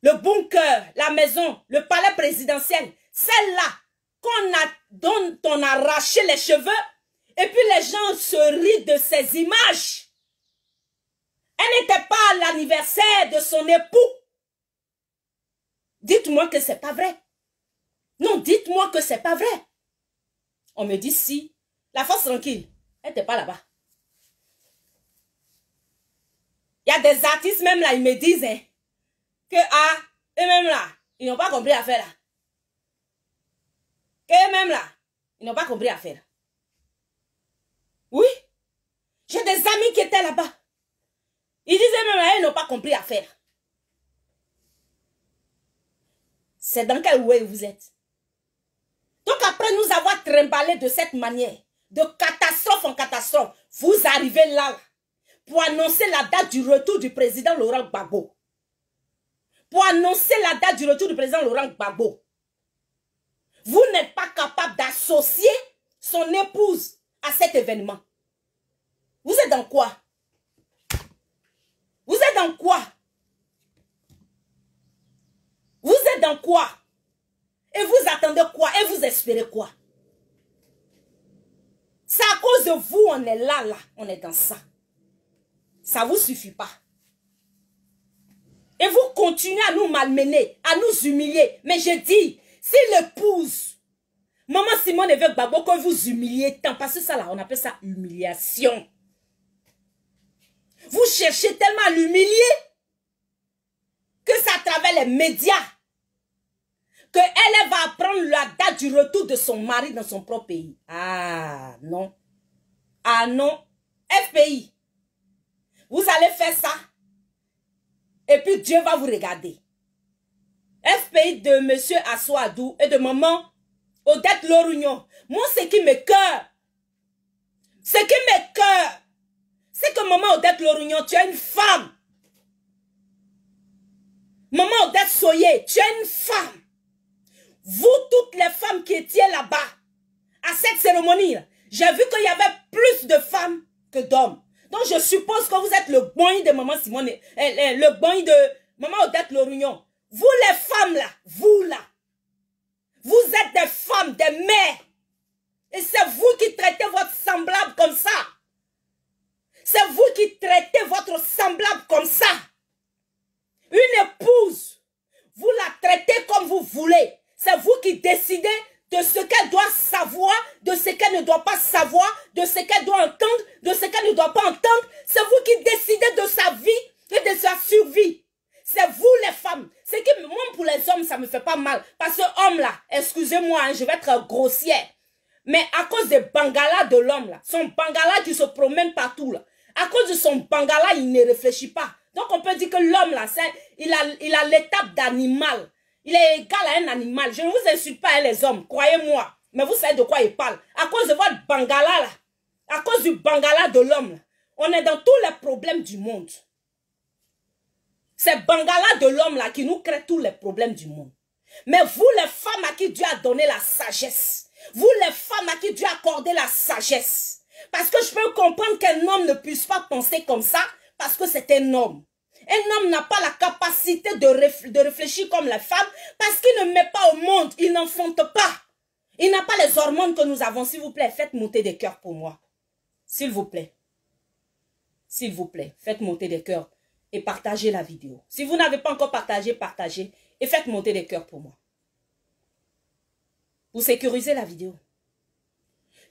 le bunker, la maison, le palais présidentiel. Celle-là, dont on a arraché les cheveux, et puis les gens se rient de ces images. Elle n'était pas à l'anniversaire de son époux. Dites-moi que c'est pas vrai. Non, dites-moi que c'est pas vrai. On me dit si. La force tranquille, elle n'était pas là-bas. Il y a des artistes même là, ils me disent hein, que eux-mêmes là, ils n'ont pas compris l'affaire là. Eux-mêmes là, ils n'ont pas compris l'affaire. Oui. J'ai des amis qui étaient là-bas. Ils disaient même là, ils n'ont pas compris l'affaire. C'est dans quel way vous êtes? Donc après nous avoir trimballé de cette manière, de catastrophe en catastrophe, vous arrivez là, pour annoncer la date du retour du président Laurent Gbagbo. Pour annoncer la date du retour du président Laurent Gbagbo. Vous n'êtes pas capable d'associer son épouse à cet événement. Vous êtes dans quoi? Vous êtes dans quoi? Vous êtes dans quoi? Et vous attendez quoi? Et vous espérez quoi? C'est à cause de vous, on est là, on est dans ça. Ça ne vous suffit pas. Et vous continuez à nous malmener, à nous humilier. Mais je dis, si l'épouse, maman Simone Évêque Gbagbo, que vous humiliez tant, parce que ça là, on appelle ça humiliation. Vous cherchez tellement à l'humilier que c'est à travers les médias qu'elle va apprendre la date du retour de son mari dans son propre pays. Ah non. Ah non. FPI. Vous allez faire ça. Et puis Dieu va vous regarder. FPI de monsieur Assoadou et de maman Odette Lorugnon. Moi, ce qui me cœur. Ce qui me cœur. C'est que maman Odette Lorugnon, tu es une femme. Maman Odette Soye, tu es une femme. Vous, toutes les femmes qui étiez là-bas, à cette cérémonie, j'ai vu qu'il y avait plus de femmes que d'hommes. Donc, je suppose que vous êtes le boy de maman Simone, le boy de maman Odette Lorugnon. Vous, les femmes là, vous là, vous êtes des femmes, des mères. Et c'est vous qui traitez votre semblable comme ça. C'est vous qui traitez votre semblable comme ça. Une épouse, vous la traitez comme vous voulez. C'est vous qui décidez de ce qu'elle doit savoir, de ce qu'elle ne doit pas savoir, de ce qu'elle doit entendre, de ce qu'elle ne doit pas entendre. C'est vous qui décidez de sa vie et de sa survie. C'est vous les femmes. C'est que moi pour les hommes, ça ne me fait pas mal. Parce que homme là, excusez-moi, hein, je vais être grossière. Mais à cause des bangalas de l'homme là, son bangala qui se promène partout là, à cause de son bangala, il ne réfléchit pas. Donc on peut dire que l'homme là, il a l'étape d'animal. Il est égal à un animal. Je ne vous insulte pas, hein, les hommes, croyez-moi. Mais vous savez de quoi il parle. À cause de votre bangala là, à cause du bangala de l'homme, on est dans tous les problèmes du monde. C'est bangala de l'homme là qui nous crée tous les problèmes du monde. Mais vous les femmes à qui Dieu a donné la sagesse, vous les femmes à qui Dieu a accordé la sagesse, parce que je peux comprendre qu'un homme ne puisse pas penser comme ça, parce que c'est un homme. Un homme n'a pas la capacité de réfléchir comme la femme, parce qu'il ne met pas au monde, il n'enfante pas. Il n'a pas les hormones que nous avons. S'il vous plaît, faites monter des cœurs pour moi. S'il vous plaît. S'il vous plaît, faites monter des cœurs et partagez la vidéo. Si vous n'avez pas encore partagé, partagez et faites monter des cœurs pour moi. Vous sécurisez la vidéo.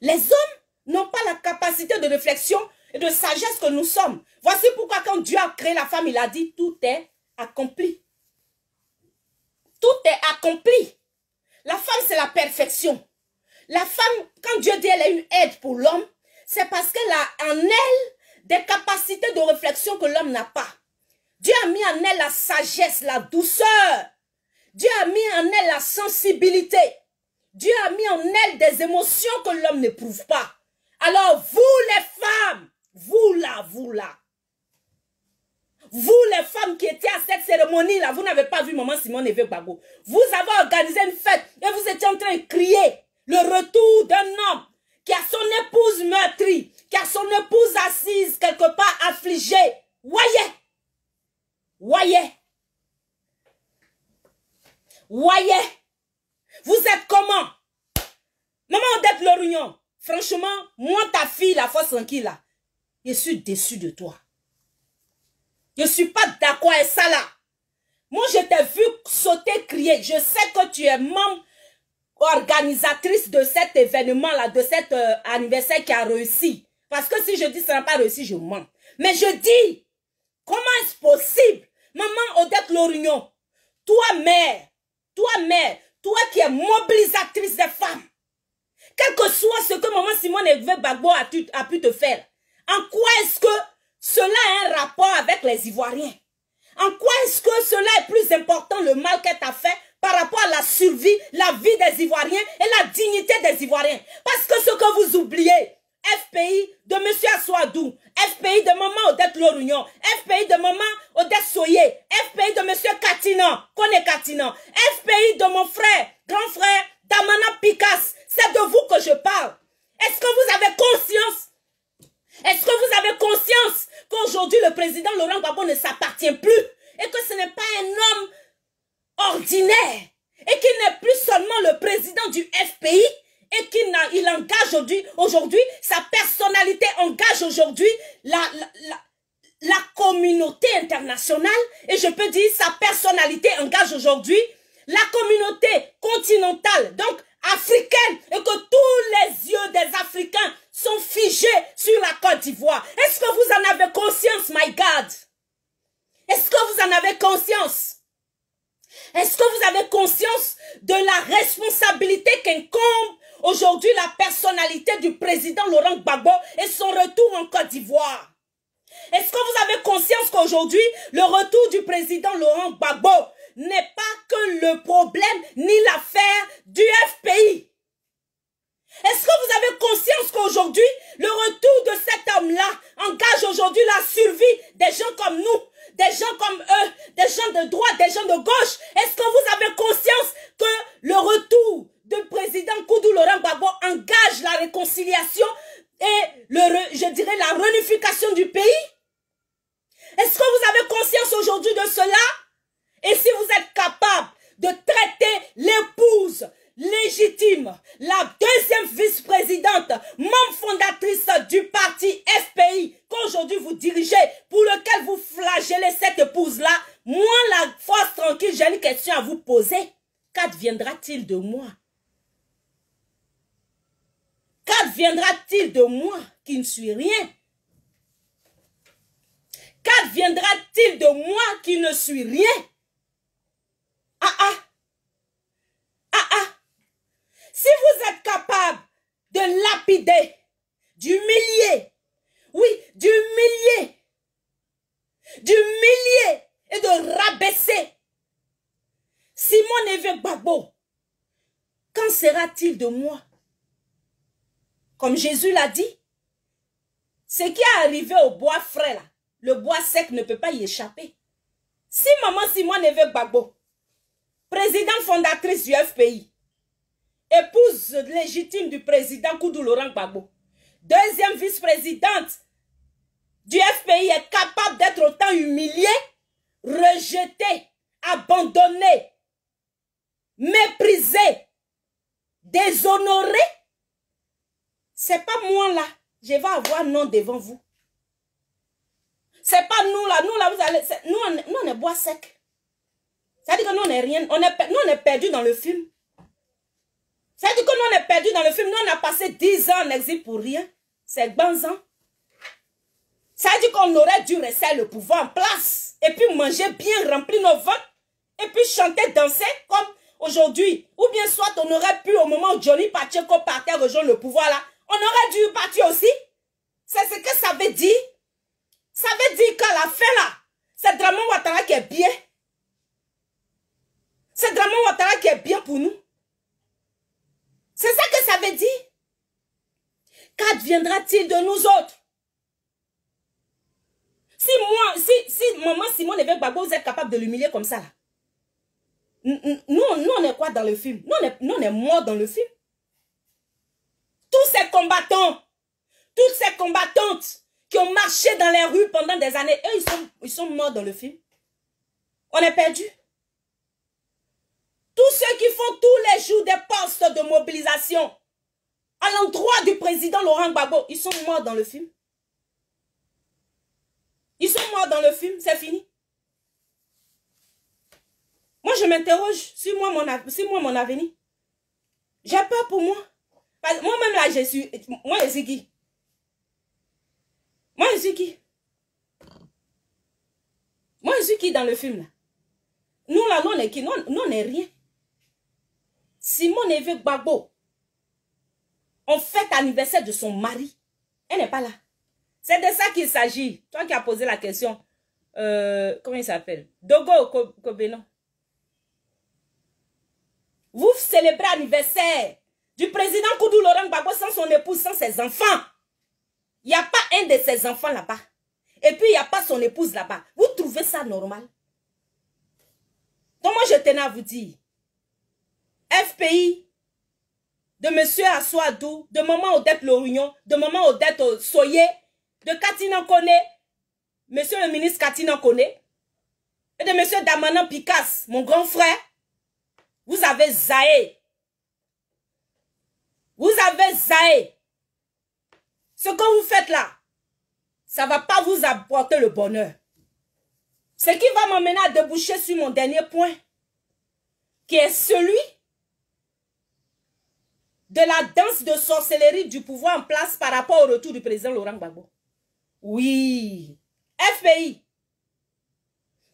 Les hommes n'ont pas la capacité de réflexion et de sagesse que nous sommes. Voici pourquoi quand Dieu a créé la femme, il a dit tout est accompli. Tout est accompli. La femme, c'est la perfection. La femme, quand Dieu dit elle est une aide pour l'homme, c'est parce qu'elle a en elle des capacités de réflexion que l'homme n'a pas. Dieu a mis en elle la sagesse, la douceur. Dieu a mis en elle la sensibilité. Dieu a mis en elle des émotions que l'homme n'éprouve pas. Alors vous les femmes, vous là, vous les femmes qui étiez à cette cérémonie-là, vous n'avez pas vu Maman Simone et Gbagbo. Vous avez organisé une fête et vous étiez en train de crier le retour d'un homme qui a son épouse meurtrie, qui a son épouse assise quelque part affligée. Voyez, voyez, voyez, vous êtes comment? Maman Odette Lorignon, franchement, moi ta fille, la force tranquille là, je suis déçu de toi. Je ne suis pas d'accord avec ça là. Moi je t'ai vu sauter, crier. Je sais que tu es membre organisatrice de cet événement là, de cet anniversaire qui a réussi. Parce que si je dis ça n'a pas réussi, je mens. Mais je dis, comment est-ce possible? Maman Odette Lorignon, toi mère, toi qui es mobilisatrice des femmes, quel que soit ce que Maman Simone Gbagbo a pu te faire, en quoi est-ce que cela a un rapport avec les Ivoiriens? En quoi est-ce que cela est plus important, le mal qu'elle t'a fait, par rapport à la survie, la vie des Ivoiriens et la dignité des Ivoiriens? Parce que ce que vous oubliez, FPI de M. Assoadou, FPI de Maman Odette Lorignon, FPI de Maman Odette Soye, FPI de M. Katinan, Kone Katinan, FPI de mon frère, grand frère, Damana Pikas, c'est de vous que je parle. Est-ce que vous avez conscience? Est-ce que vous avez conscience qu'aujourd'hui le président Laurent Gbagbo ne s'appartient plus et que ce n'est pas un homme ordinaire et qu'il n'est plus seulement le président du FPI et qu'il engage aujourd'hui, sa personnalité engage aujourd'hui la communauté internationale et je peux dire sa personnalité engage aujourd'hui la communauté continentale, donc africaine, et que tous les yeux des Africains sont figés sur la Côte d'Ivoire. Est-ce que vous en avez conscience, my God? Est-ce que vous en avez conscience? Est-ce que vous avez conscience de la responsabilité qu'incombe aujourd'hui la personnalité du président Laurent Gbagbo et son retour en Côte d'Ivoire? Est-ce que vous avez conscience qu'aujourd'hui, le retour du président Laurent Gbagbo n'est pas que le problème ni l'affaire du FPI? Est-ce que vous avez conscience qu'aujourd'hui, le retour de cet homme-là engage aujourd'hui la survie des gens comme nous, des gens comme eux, des gens de droite, des gens de gauche? Est-ce que vous avez conscience que le retour du président Koudou Laurent Gbagbo engage la réconciliation et, je dirais, la réunification du pays? Est-ce que vous avez conscience aujourd'hui de cela? Et si vous êtes capable de traiter l'épouse légitime, la deuxième vice-présidente, membre fondatrice du parti FPI, qu'aujourd'hui vous dirigez, pour lequel vous flagellez cette épouse-là, moi, la force tranquille, j'ai une question à vous poser. Qu'adviendra-t-il de moi? Qu'adviendra-t-il de moi qui ne suis rien? Qu'adviendra-t-il de moi qui ne suis rien? Si vous êtes capable de lapider, d'humilier, oui, d'humilier d'humilier et de rabaisser Simon Neve Gbagbo. Qu'en sera-t-il de moi? Comme Jésus l'a dit, ce qui est arrivé au bois frais là, le bois sec ne peut pas y échapper. Si maman Simon Neve Gbagbo, présidente fondatrice du FPI, épouse légitime du président Koudou Laurent Gbagbo, deuxième vice-présidente du FPI, est capable d'être autant humiliée, rejetée, abandonnée, méprisée, déshonorée, c'est pas moi là, je vais avoir nom devant vous. C'est pas nous là, vous allez, nous on est bois sec. Ça veut dire que nous on est rien, nous on est perdu dans le film. Ça veut dire que nous on est perdu dans le film, nous on a passé 10 ans en exil pour rien. C'est banzan. Ça veut dire qu'on aurait dû rester le pouvoir en place et puis manger bien, remplir nos ventres et puis chanter, danser comme aujourd'hui. Ou bien soit on aurait pu, au moment où Johnny Pacheco partait rejoindre le pouvoir là, on aurait dû partir aussi. C'est ce que ça veut dire. Ça veut dire qu'à la fin là, c'est Dramane Ouattara qui est bien. C'est Dramane Ouattara qui est bien pour nous. C'est ça que ça veut dire. Qu'adviendra-t-il de nous autres? Si maman Simon Neve Gbagbo, vous êtes capable de l'humilier comme ça là. Nous on est quoi dans le film? Nous on est morts dans le film. Tous ces combattants, toutes ces combattantes qui ont marché dans les rues pendant des années, eux, ils sont morts dans le film. On est perdus. Tous ceux qui font tous les jours des postes de mobilisation à l'endroit du président Laurent Gbagbo, ils sont morts dans le film. Ils sont morts dans le film, c'est fini. Moi, je m'interroge sur mon avenir. J'ai peur pour moi. Moi-même, là, je suis qui? Moi, je suis qui? Moi, je suis qui dans le film, là? Nous, là, nous, on est qui? Nous, on n'est rien. Simon Neve Gbagbo, on fête l'anniversaire de son mari. Elle n'est pas là. C'est de ça qu'il s'agit. Toi qui as posé la question. Comment il s'appelle? Dogo Kobeno. Vous célébrez l'anniversaire du président Koudou Laurent Gbagbo sans son épouse, sans ses enfants. Il n'y a pas un de ses enfants là-bas. Et puis il n'y a pas son épouse là-bas. Vous trouvez ça normal? Donc moi je tenais à vous dire. FPI, de monsieur Assoadou, de maman Odette Lorignon, de maman Odette Soye, de Katina Kone, monsieur le ministre Katina Kone, et de monsieur Damanan Picasse, mon grand frère. Vous avez zaé. Vous avez zaé. Ce que vous faites là, ça ne va pas vous apporter le bonheur. Ce qui va m'amener à déboucher sur mon dernier point, qui est celui de la danse de sorcellerie du pouvoir en place par rapport au retour du président Laurent Gbagbo. Oui, FPI,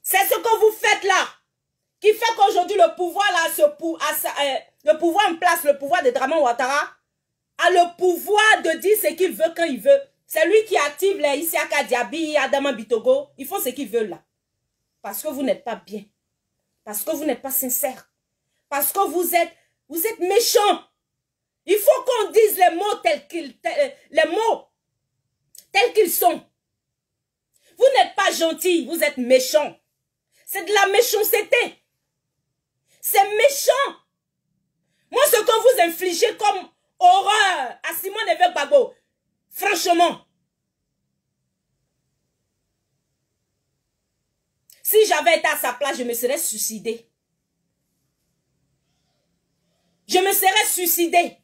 c'est ce que vous faites là, qui fait qu'aujourd'hui le pouvoir là, le pouvoir en place, le pouvoir de Dramane Ouattara, a le pouvoir de dire ce qu'il veut quand il veut. C'est lui qui active les Isiaka Diaby, Adama Bitogo. Ils font ce qu'ils veulent là. Parce que vous n'êtes pas bien. Parce que vous n'êtes pas sincère. Parce que vous êtes méchants. Il faut qu'on dise les mots tels qu'ils sont. Vous n'êtes pas gentils, vous êtes méchants. C'est de la méchanceté. C'est méchant. Moi, ce que vous infligez comme horreur à Simon Neve Gbagbo, franchement, si j'avais été à sa place, je me serais suicidée. Je me serais suicidée.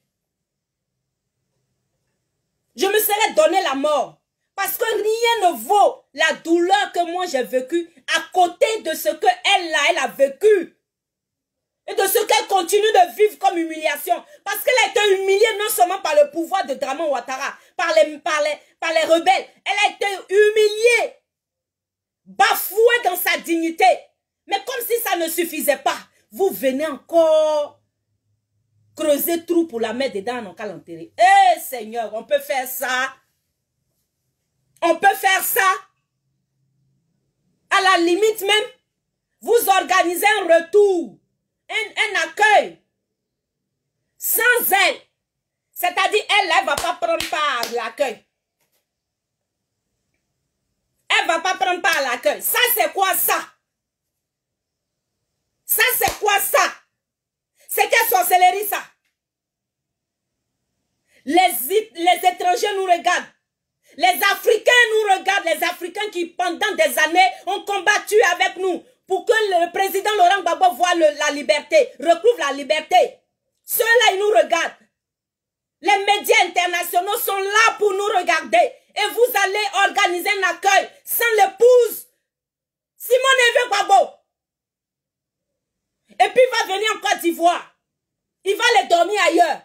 Je me serais donné la mort. Parce que rien ne vaut la douleur que moi j'ai vécue à côté de ce qu'elle a vécu. Et de ce qu'elle continue de vivre comme humiliation. Parce qu'elle a été humiliée non seulement par le pouvoir de Dramane Ouattara, par les rebelles. Elle a été humiliée, bafouée dans sa dignité. Mais comme si ça ne suffisait pas, vous venez encore creuser trou pour la mettre dedans en calentérie. Eh Seigneur, on peut faire ça. On peut faire ça. À la limite même, vous organisez un retour, un accueil, sans elle. C'est-à-dire, elle ne va pas prendre part à l'accueil. Elle ne va pas prendre part à l'accueil. Ça, c'est quoi ça? Ça, c'est quoi ça? C'est quelle sorcellerie, ça? Les étrangers nous regardent. Les Africains nous regardent. Les Africains qui, pendant des années, ont combattu avec nous pour que le président Laurent Gbagbo voie la liberté, recouvre la liberté. Ceux-là, ils nous regardent. Les médias internationaux sont là pour nous regarder. Et vous allez organiser un accueil sans l'épouse Simone Evé Gbagbo. Et puis il va venir en Côte d'Ivoire. Il va aller dormir ailleurs.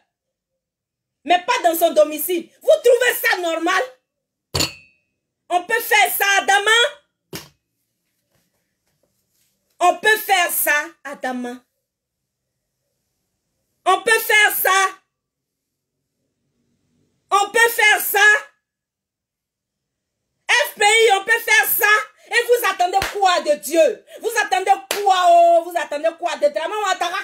Mais pas dans son domicile. Vous trouvez ça normal? On peut faire ça à Dama? On peut faire ça à Dama. On peut faire ça. On peut faire ça. FPI, on peut faire ça. Et vous attendez quoi de Dieu? Vous attendez quoi? Oh, vous attendez quoi de Draman Ouattara?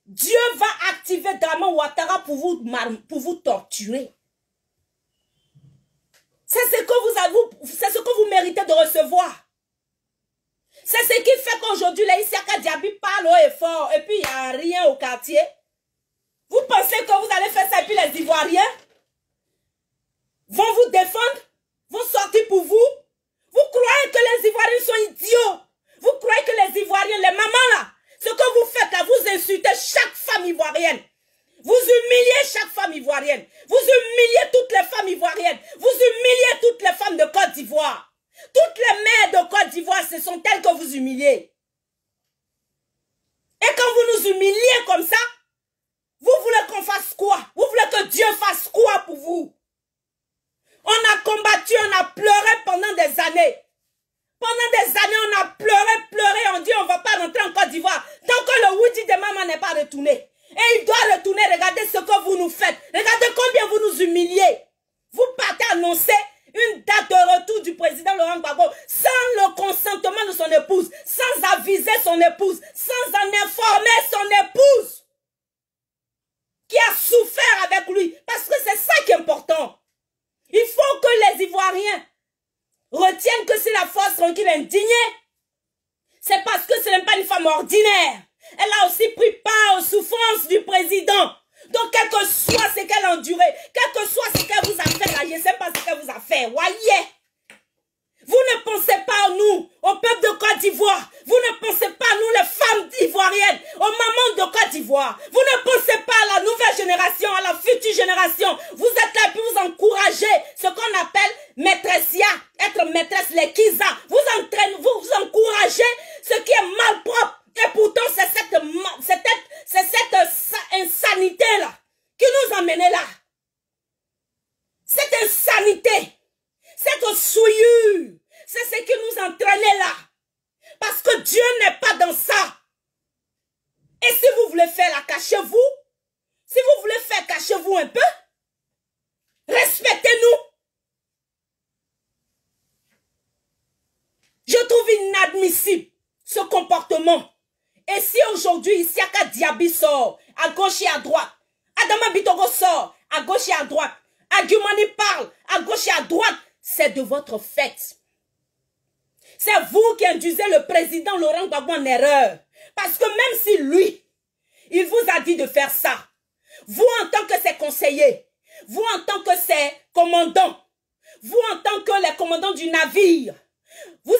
Dieu va activer Draman Ouattara pour vous torturer. C'est ce que vous méritez de recevoir. C'est ce qui fait qu'aujourd'hui, les Isiaka Diaby parlent haut et fort. Et puis, il n'y a rien au quartier. Vous pensez que vous allez faire ça et puis les Ivoiriens vont vous défendre? Vont sortir pour vous? Vous croyez que les Ivoiriens sont idiots? Vous croyez que les Ivoiriens, les mamans là, ce que vous faites là, vous insultez chaque femme ivoirienne. Vous humiliez chaque femme ivoirienne. Vous humiliez toutes les femmes ivoiriennes. Vous humiliez toutes les femmes de Côte d'Ivoire. Toutes les mères de Côte d'Ivoire, ce sont elles que vous humiliez. Et quand vous nous humiliez comme ça, vous voulez qu'on fasse quoi? Vous voulez que Dieu fasse quoi pour vous? On a combattu, on a pleuré pendant des années. Pendant des années, on a pleuré, on dit on ne va pas rentrer en Côte d'Ivoire. Tant que le Widi de maman n'est pas retourné. Et il doit retourner, regardez ce que vous nous faites. Regardez combien vous nous humiliez. Vous partez annoncer une date de retour du président Laurent Gbagbo sans le consentement de son épouse, sans aviser son épouse, sans en informer son épouse qui a souffert avec lui. Parce que c'est ça qui est important. Il faut que les Ivoiriens retiennent que c'est la force tranquille indignée. C'est parce que ce n'est pas une femme ordinaire. Elle a aussi pris part aux souffrances du président. Donc, quel que soit ce qu'elle a enduré, quel que soit ce qu'elle vous a fait, là, je ne sais pas ce qu'elle vous a fait. Voyez. Vous ne pensez pas à nous, au peuple de Côte d'Ivoire. Vous ne pensez pas à nous, les femmes ivoiriennes, aux mamans de Côte d'Ivoire. Vous ne pensez pas à la nouvelle génération, à la future génération. Vous êtes là pour vous encourager, ce qu'on appelle maîtressia, être maîtresse, les Kiza. Vous entraînez, vous encouragez ce qui est malpropre. Et pourtant, c'est cette insanité-là qui nous emmenait là. Cette insanité. Cette souillure, c'est ce qui nous entraînait là. Parce que Dieu n'est pas dans ça. Et si vous voulez faire la cachez-vous. Si vous voulez faire cachez-vous un peu. Respectez-nous. Je trouve inadmissible ce comportement. Et si aujourd'hui, Isiaka Diaby sort à gauche et à droite, Adama Bitogo sort à gauche et à droite, Agumani parle à gauche et à droite, c'est de votre fait. C'est vous qui induisez le président Laurent Gbagbo en erreur. Parce que même si lui, il vous a dit de faire ça, vous en tant que ses conseillers, vous en tant que ses commandants, vous en tant que les commandants du navire, vous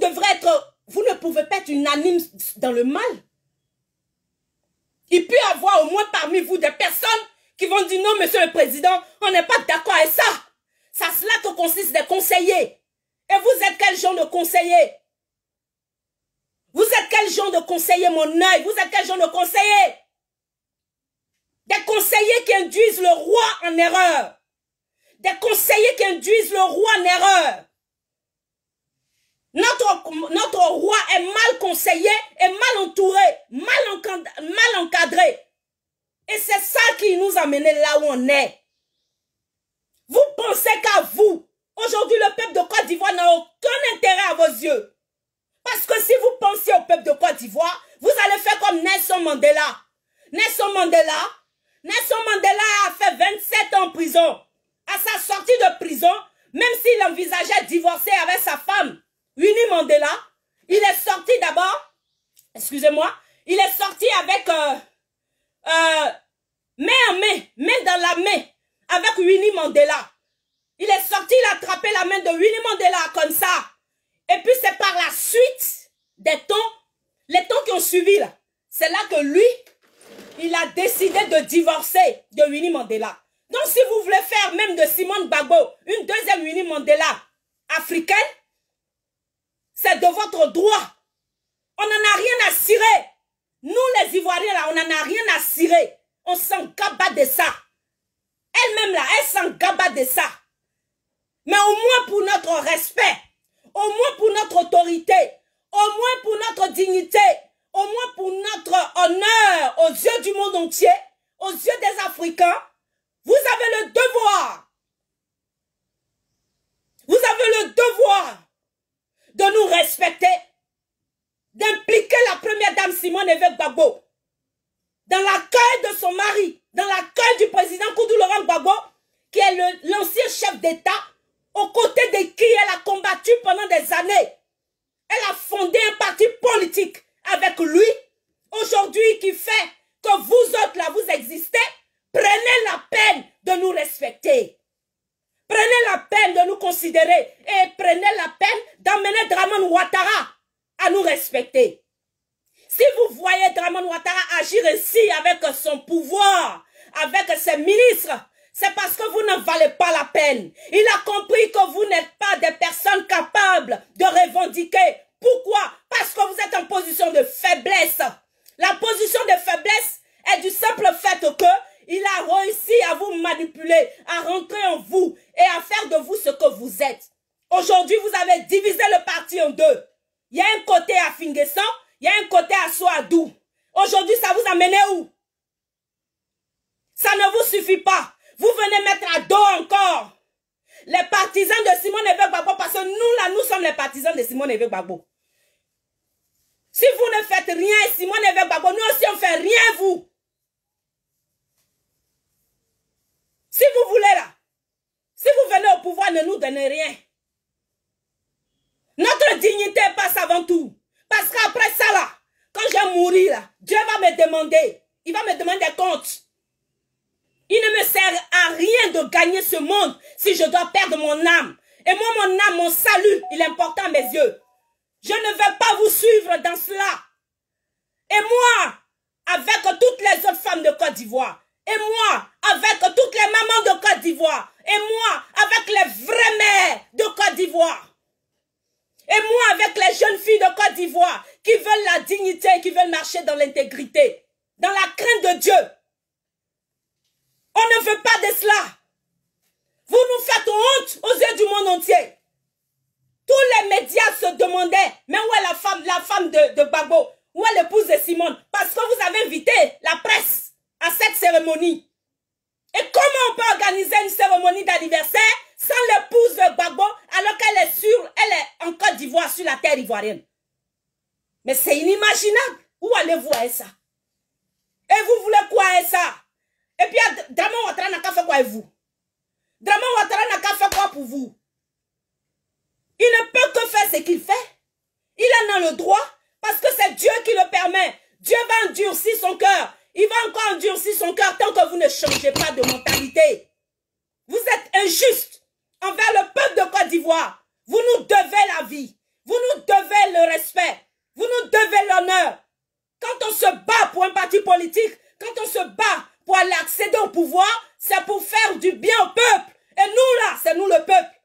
devrez être, vous ne pouvez pas être unanime dans le mal. Il peut y avoir au moins parmi vous des personnes qui vont dire non, monsieur le président, on n'est pas d'accord avec ça. C'est à cela que consiste des conseillers. Et vous êtes quel genre de conseiller? Vous êtes quel genre de conseiller, mon œil? Vous êtes quel genre de conseiller? Des conseillers qui induisent le roi en erreur. Des conseillers qui induisent le roi en erreur. Notre roi est mal conseillé et mal entouré, mal encadré. Et c'est ça qui nous a menés là où on est. Vous pensez qu'à vous, aujourd'hui le peuple de Côte d'Ivoire n'a aucun aucun intérêt à vos yeux. Parce que si vous pensez au peuple de Côte d'Ivoire, vous allez faire comme Nelson Mandela. Nelson Mandela a fait 27 ans en prison. À sa sortie de prison, même s'il envisageait de divorcer avec sa femme, Winnie Mandela, il est sorti d'abord, excusez-moi, il est sorti avec main dans la main, avec Winnie Mandela. Il est sorti, il a attrapé la main de Winnie Mandela comme ça. Et puis c'est par la suite des temps, les temps qui ont suivi là, c'est là que lui, il a décidé de divorcer de Winnie Mandela. Donc si vous voulez faire même de Simone Gbagbo une deuxième Winnie Mandela africaine, c'est de votre droit. On n'en a rien à cirer. Nous les Ivoiriens là, on n'en a rien à cirer. On s'en gabat de ça. Elle-même là, elle s'en gabat de ça. Mais au moins pour notre respect, au moins pour notre autorité, au moins pour notre dignité, au moins pour notre honneur aux yeux du monde entier, aux yeux des Africains, vous avez le devoir. Vous avez le devoir de nous respecter, d'impliquer la première dame Simone Évêque Gbagbo dans l'accueil de son mari, dans l'accueil du président Koudou Laurent Gbagbo, qui est l'ancien chef d'État, aux côtés de qui elle a combattu pendant des années. Elle a fondé un parti politique avec lui, aujourd'hui qui fait que vous autres là, vous existez. Prenez la peine de nous respecter. Prenez la peine de nous considérer et prenez la peine d'amener Dramane Ouattara à nous respecter. Si vous voyez Dramane Ouattara agir ainsi avec son pouvoir, avec ses ministres, c'est parce que vous n'en valez pas la peine. Il a compris que vous n'êtes pas des personnes capables de revendiquer. Pourquoi? Parce que vous êtes en position de faiblesse. La position de faiblesse est du simple fait que il a réussi à vous manipuler, à rentrer en vous et à faire de vous ce que vous êtes. Aujourd'hui, vous avez divisé le parti en deux. Il y a un côté à Finguessan, il y a un côté à Souadou. Aujourd'hui, ça vous amène où? Ça ne vous suffit pas. Vous venez mettre à dos encore les partisans de Simone Évêque Gbagbo, parce que nous, là, nous sommes les partisans de Simone Évêque Gbagbo. Si vous ne faites rien, Simone Évêque Gbagbo, nous aussi, on ne fait rien, vous. Si vous voulez, là, si vous venez au pouvoir, ne nous donnez rien. Notre dignité passe avant tout. Parce qu'après ça, là, quand je vais mourir, là, Dieu va me demander. Il va me demander compte. Il ne me sert à rien de gagner ce monde si je dois perdre mon âme. Et moi, mon âme, mon salut, il est important à mes yeux. Je ne vais pas vous suivre dans cela. Et moi, avec toutes les autres femmes de Côte d'Ivoire, et moi, avec toutes les mamans de Côte d'Ivoire, et moi, avec les vraies mères de Côte d'Ivoire, et moi, avec les jeunes filles de Côte d'Ivoire qui veulent la dignité, qui veulent marcher dans l'intégrité, dans la crainte de Dieu. On ne veut pas de cela. Vous nous faites honte aux yeux du monde entier. Tous les médias se demandaient, mais où est la femme de Gbagbo? Où est l'épouse de Simone? Parce que vous avez invité la presse à cette cérémonie. Et comment on peut organiser une cérémonie d'anniversaire sans l'épouse de Gbagbo alors qu'elle est en Côte d'Ivoire, sur la terre ivoirienne? Mais c'est inimaginable. Où allez-vous avec ça? Et vous voulez quoi avec ça? Et puis, Dramane Ouattara n'a qu'à faire quoi avec vous? Dramane Ouattara n'a qu'à faire quoi pour vous? Il ne peut que faire ce qu'il fait. Il en a le droit parce que c'est Dieu qui le permet. Dieu va endurcir son cœur. Il va encore endurcir son cœur tant que vous ne changez pas de mentalité. Vous êtes injuste envers le peuple de Côte d'Ivoire. Vous nous devez la vie. Vous nous devez le respect. Vous nous devez l'honneur. Quand on se bat pour un parti politique, quand on se bat pour aller accéder au pouvoir, c'est pour faire du bien au peuple. Et nous là, c'est nous le peuple.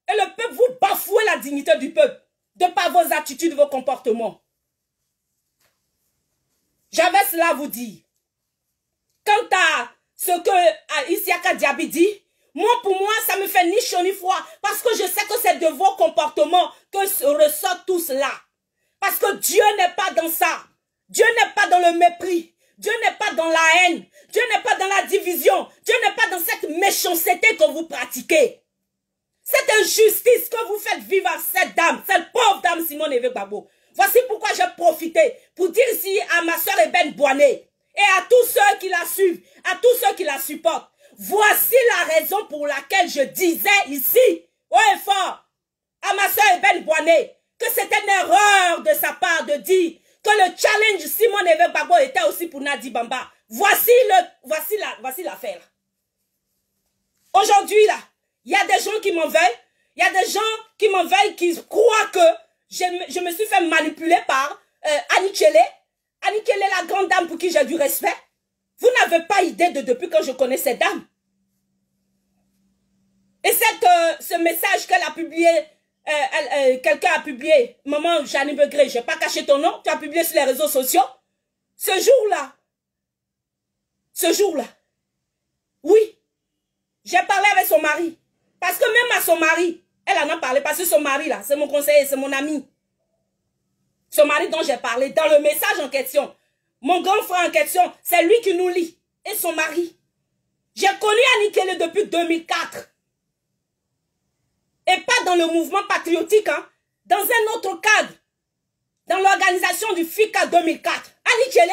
Et le peuple, vous bafouez la dignité du peuple. De par vos attitudes, vos comportements. J'avais cela à vous dire. Quant à ce que Isiaka Diaby dit, pour moi, ça me fait ni chaud ni froid. Parce que je sais que c'est de vos comportements que ressort tout cela. Parce que Dieu n'est pas dans ça. Dieu n'est pas dans le mépris. Dieu n'est pas dans la haine. Dieu n'est pas dans la division. Dieu n'est pas dans cette méchanceté que vous pratiquez. Cette injustice que vous faites vivre à cette dame, cette pauvre dame Simone Évêque Gbagbo. Voici pourquoi j'ai profité pour dire ici à ma soeur Eben Boané et à tous ceux qui la suivent, à tous ceux qui la supportent. Voici la raison pour laquelle je disais ici, haut et fort, à ma soeur Eben Boané, que c'était une erreur de sa part de dire que le challenge Simone Évêque Gbagbo était aussi pour Nadi Bamba. Voici l'affaire. Aujourd'hui, là, il y a des gens qui m'en veulent. Il y a des gens qui m'en veulent, qui croient que je me suis fait manipuler par Annie Tchele. Annie Tchele, la grande dame pour qui j'ai du respect. Vous n'avez pas idée de depuis quand je connais cette dame. Et ce message qu'elle a publié, quelqu'un a publié, maman Jeanne Begré, je n'ai pas caché ton nom, tu as publié sur les réseaux sociaux. Ce jour-là, oui, j'ai parlé avec son mari. Parce que même à son mari, elle en a parlé, parce que son mari là, c'est mon conseiller, c'est mon ami. Son mari dont j'ai parlé, dans le message en question, mon grand frère en question, c'est lui qui nous lit. Et son mari. J'ai connu Annie Tchele depuis 2004. Et pas dans le mouvement patriotique, hein, dans un autre cadre. Dans l'organisation du FICA 2004. Annie Tchele,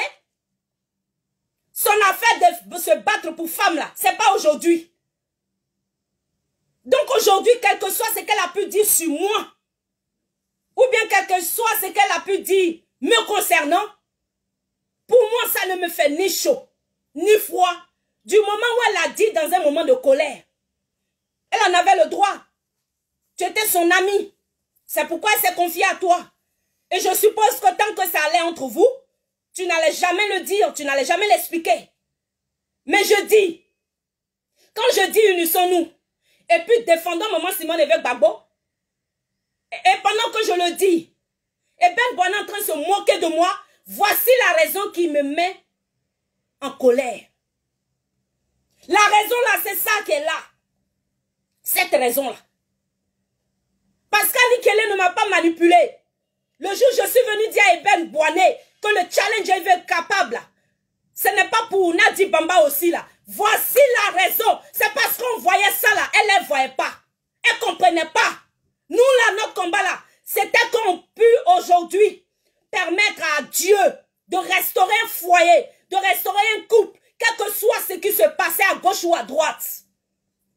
son affaire de se battre pour femmes là, c'est pas aujourd'hui. Donc aujourd'hui, quel que soit ce qu'elle a pu dire sur moi, ou bien quel que soit ce qu'elle a pu dire me concernant, pour moi, ça ne me fait ni chaud, ni froid. Du moment où elle a dit dans un moment de colère, elle en avait le droit. Tu étais son amie. C'est pourquoi elle s'est confiée à toi. Et je suppose que tant que ça allait entre vous, tu n'allais jamais le dire, tu n'allais jamais l'expliquer. Mais je dis, quand je dis unissons-nous, et puis défendons maman Simone Évêque Gbagbo, et pendant que je le dis, et Ben Boané est en train de se moquer de moi, voici la raison qui me met en colère. La raison là, c'est ça qui est là. Cette raison là. Parce qu'Annie Tchele ne m'a pas manipulé. Le jour où je suis venu dire à Ben Boané que le challenge est capable là, ce n'est pas pour Nadi Bamba aussi là. Voici la raison. C'est parce qu'on voyait ça là. Elle ne voyait pas. Elle ne comprenait pas. Nous là, notre combat là, c'était qu'on peut aujourd'hui permettre à Dieu de restaurer un foyer, de restaurer un couple, quel que soit ce qui se passait à gauche ou à droite.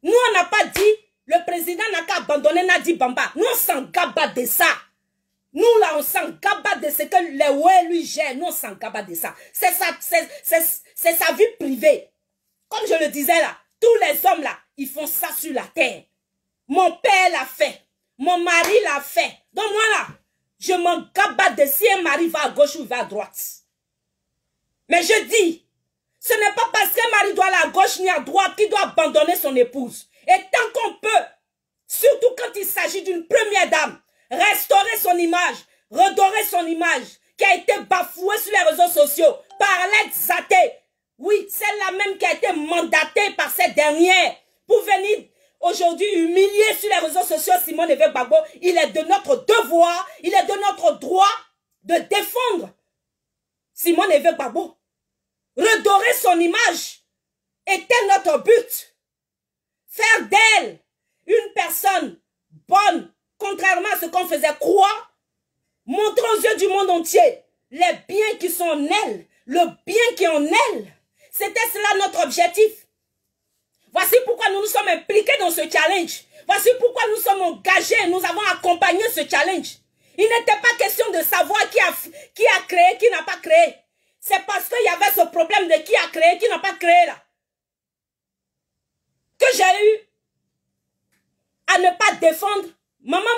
Nous, on n'a pas dit, le président n'a qu'à abandonner Nadi Bamba. Nous, on s'en gaba de ça. Nous, là, on s'en gaba de ce que les ouais lui gère. Nous, on s'en gaba de ça. C'est sa vie privée. Comme je le disais là, tous les hommes là, ils font ça sur la terre. Mon père l'a fait. Mon mari l'a fait. Donc moi là, je m'en gaba de si un mari va à gauche ou il va à droite. Mais je dis, ce n'est pas parce qu'un mari doit aller à gauche ni à droite qu'il doit abandonner son épouse. Et tant qu'on peut, surtout quand il s'agit d'une première dame, restaurer son image, redorer son image, qui a été bafouée sur les réseaux sociaux par Alex Zaté. Oui, celle-là même qui a été mandatée par cette dernière pour venir aujourd'hui humilier sur les réseaux sociaux Simone Évêque Gbagbo. Il est de notre devoir, il est de notre droit de défendre Simone Évêque Gbagbo. Redorer son image était notre but. Faire d'elle une personne bonne, contrairement à ce qu'on faisait croire. Montrer aux yeux du monde entier les biens qui sont en elle, le bien qui est en elle. C'était cela notre objectif. Voici pourquoi nous nous sommes impliqués dans ce challenge. Voici pourquoi nous sommes engagés, nous avons accompagné ce challenge. Il n'était pas question de savoir qui a créé, qui n'a pas créé. C'est parce qu'il y avait ce problème de qui a créé, qui n'a pas créé là. Que j'ai eu à ne pas défendre maman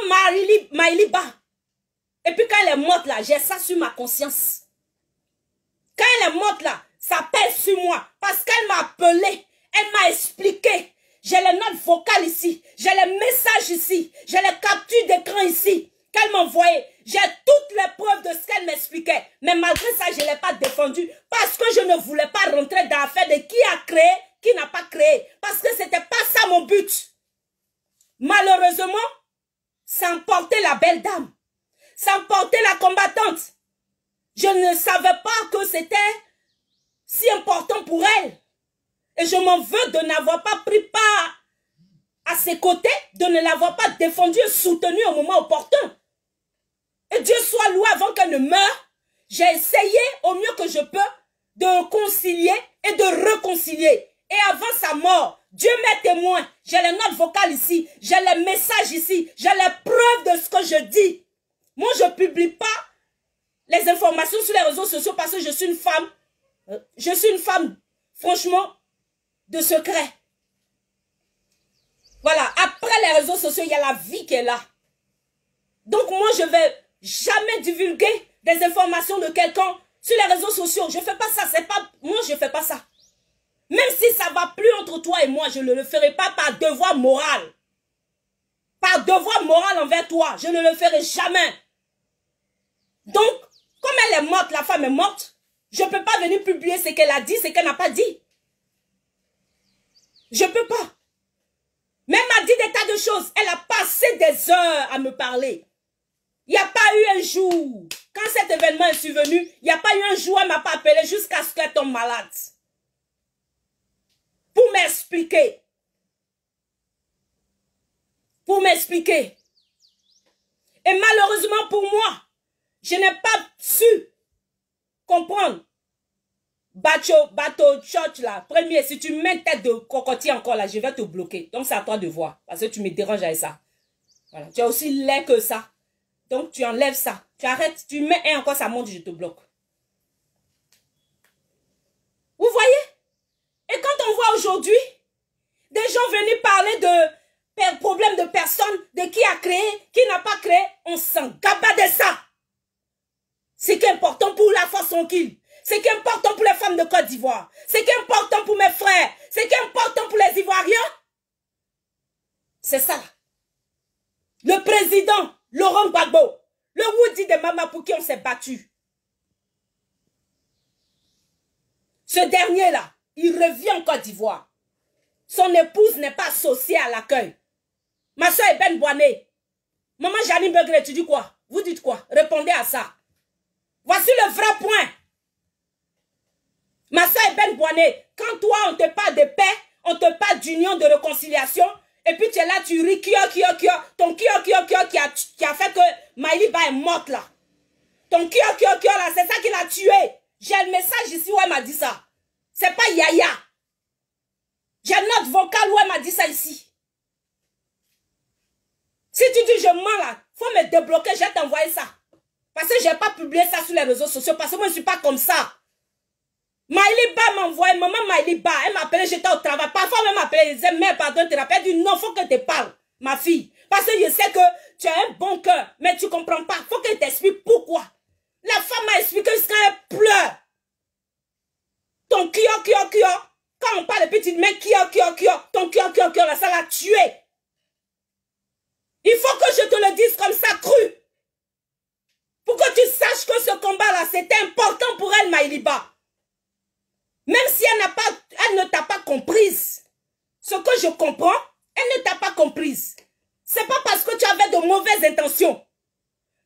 Maïliba. Et puis quand elle est morte là, j'ai ça sur ma conscience. Quand elle est morte là, ça pèse sur moi. Parce qu'elle m'a appelé, elle m'a expliqué. J'ai les notes vocales ici, j'ai les messages ici, j'ai les captures d'écran ici. Qu'elle m'envoyait. J'ai toutes les preuves de ce qu'elle m'expliquait. Mais malgré ça, je ne l'ai pas défendu. Parce que je ne voulais pas rentrer dans l'affaire de qui a créé, qui n'a pas créé. Parce que ce n'était pas ça mon but. Malheureusement, ça emportait la belle dame. Ça emportait la combattante. Je ne savais pas que c'était si important pour elle. Et je m'en veux de n'avoir pas pris part à ses côtés, de ne l'avoir pas défendue et soutenue au moment opportun. Et Dieu soit loué avant qu'elle ne meure. J'ai essayé au mieux que je peux de concilier et de réconcilier. Et avant sa mort, Dieu m'est témoin. J'ai les notes vocales ici. J'ai les messages ici. J'ai les preuves de ce que je dis. Moi, je ne publie pas les informations sur les réseaux sociaux parce que je suis une femme. Je suis une femme, franchement, de secret. Voilà. Après les réseaux sociaux, il y a la vie qui est là. Donc moi, je ne vais jamais divulguer des informations de quelqu'un sur les réseaux sociaux. Je ne fais pas ça. C'est pas, moi, je ne fais pas ça. Même si ça ne va plus entre toi et moi, je ne le ferai pas par devoir moral. Par devoir moral envers toi, je ne le ferai jamais. Donc, comme elle est morte, la femme est morte, je ne peux pas venir publier ce qu'elle a dit, ce qu'elle n'a pas dit. Je ne peux pas. Mais elle m'a dit des tas de choses. Elle a passé des heures à me parler. Il n'y a pas eu un jour, quand cet événement est survenu, il n'y a pas eu un jour, elle ne m'a pas appelé jusqu'à ce qu'elle tombe malade. Pour m'expliquer. Pour m'expliquer. Et malheureusement pour moi, je n'ai pas su comprendre. Bateau, church là. Premier, si tu mets une tête de cocotier encore là, je vais te bloquer. Donc c'est à toi de voir. Parce que tu me déranges avec ça. Voilà. Tu es aussi laid que ça. Donc tu enlèves ça. Tu arrêtes. Tu mets un encore, ça monte, je te bloque. Vous voyez? Et quand on voit aujourd'hui des gens venir parler de problèmes de personnes, de qui a créé, qui n'a pas créé, on s'en gabat de ça. C'est qui est important pour la force tranquille. C'est qui est important pour les femmes de Côte d'Ivoire. C'est qui est important pour mes frères. C'est qui est important pour les Ivoiriens. C'est ça. Le président Laurent Gbagbo, le Woody de Mama pour qui on s'est battu. Ce dernier-là, il revient en Côte d'Ivoire. Son épouse n'est pas associée à l'accueil. Ma soeur est Ben Boané. Maman Janine Begré, tu dis quoi? Vous dites quoi? Répondez à ça. Voici le vrai point. Ma soeur est Ben Boané. Quand toi, on te parle de paix, on te parle d'union, de réconciliation, et puis tu es là, tu ris, ton qui a fait que Maïliba est morte là. Ton qui là, c'est ça qui l'a tué. J'ai le message ici où elle m'a dit ça. C'est pas Yaya. J'ai une note vocale où elle m'a dit ça ici. Si tu dis je mens là, faut me débloquer, je vais t'envoyer ça. Parce que je n'ai pas publié ça sur les réseaux sociaux, parce que moi je ne suis pas comme ça. Maïliba m'a envoyé, maman Maïliba, elle m'appelait, j'étais au travail. Parfois elle m'appelait, elle disait, mère, pardon, tu rappelles, elle dit, non, faut que tu parles, ma fille. Parce que je sais que tu as un bon cœur, mais tu ne comprends pas. Faut qu'elle t'explique pourquoi. La femme m'a expliqué jusqu'à elle pleure. Ton kio, quand on parle de petit, mais kio, ton kio, là, ça l'a tué. Il faut que je te le dise comme ça, cru. Pour que tu saches que ce combat-là, c'était important pour elle, Maïliba. Même si elle ne t'a pas comprise. Ce que je comprends, elle ne t'a pas comprise. C'est pas parce que tu avais de mauvaises intentions.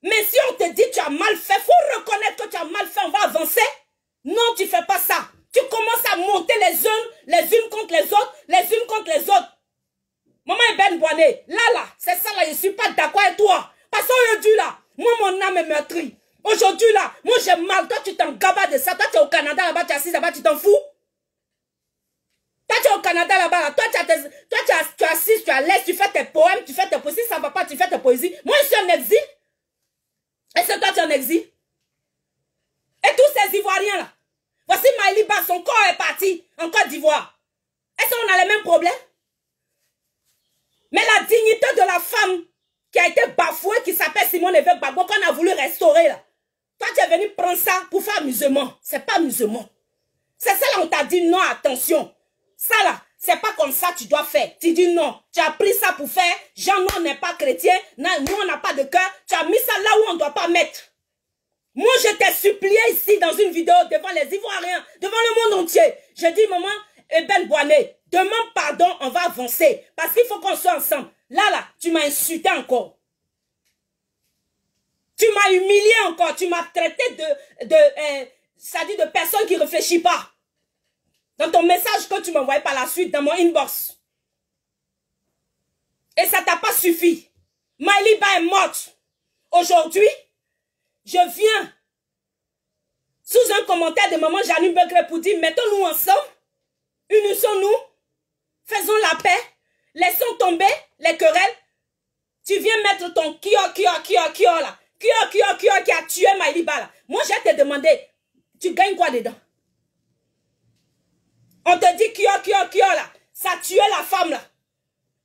Mais si on te dit tu as mal fait, faut reconnaître que tu as mal fait, on va avancer. Non, tu fais pas ça. Tu commences à monter les unes contre les autres, Maman est Ben Boané. Là, c'est ça là, je suis pas d'accord avec toi. Parce qu'aujourd'hui là, moi mon âme est meurtrie. Aujourd'hui là, moi j'ai mal, toi tu t'en gabas de ça. Toi tu es au Canada là-bas, tu es assis là-bas, tu t'en fous. Toi tu es au Canada là-bas, là. Toi tu es assis, tu es à l'aise, tu fais tes poèmes, tu fais tes poésies, ça va pas, tu fais tes poésies. Moi je suis en exil. Et c'est toi tu es en exil. Et tous ces Ivoiriens là, voici Maïliba, son corps est parti en Côte d'Ivoire. Est-ce qu'on a les mêmes problèmes? Mais la dignité de la femme qui a été bafouée, qui s'appelle Simone Évêque Gbagbo, qu'on a voulu restaurer là. Toi, tu es venu prendre ça pour faire musulman. C'est pas musulman. C'est ça là, on t'a dit non, attention. Ça là, c'est pas comme ça que tu dois faire. Tu dis non. Tu as pris ça pour faire. Jean, nous, on n'est pas chrétien. Nous, on n'a pas de cœur. Tu as mis ça là où on ne doit pas mettre. Moi, je t'ai supplié ici dans une vidéo devant les Ivoiriens, devant le monde entier. Je dis, maman, Ben Boané, demande pardon, on va avancer. Parce qu'il faut qu'on soit ensemble. Là, tu m'as insulté encore. Tu m'as humilié encore. Tu m'as traité ça dit de personne qui ne réfléchit pas. Dans ton message que tu m'envoies par la suite, dans mon inbox. Et ça t'a pas suffi. Maïliba est morte. Aujourd'hui, je viens sous un commentaire de maman Janine Begré pour dire, mettons-nous ensemble, unissons-nous, faisons la paix, laissons tomber les querelles. Tu viens mettre ton kio là. Kio qui a tué Maïliba là. Moi, je vais te demander, tu gagnes quoi dedans? On te dit kio là. Ça a tué la femme là.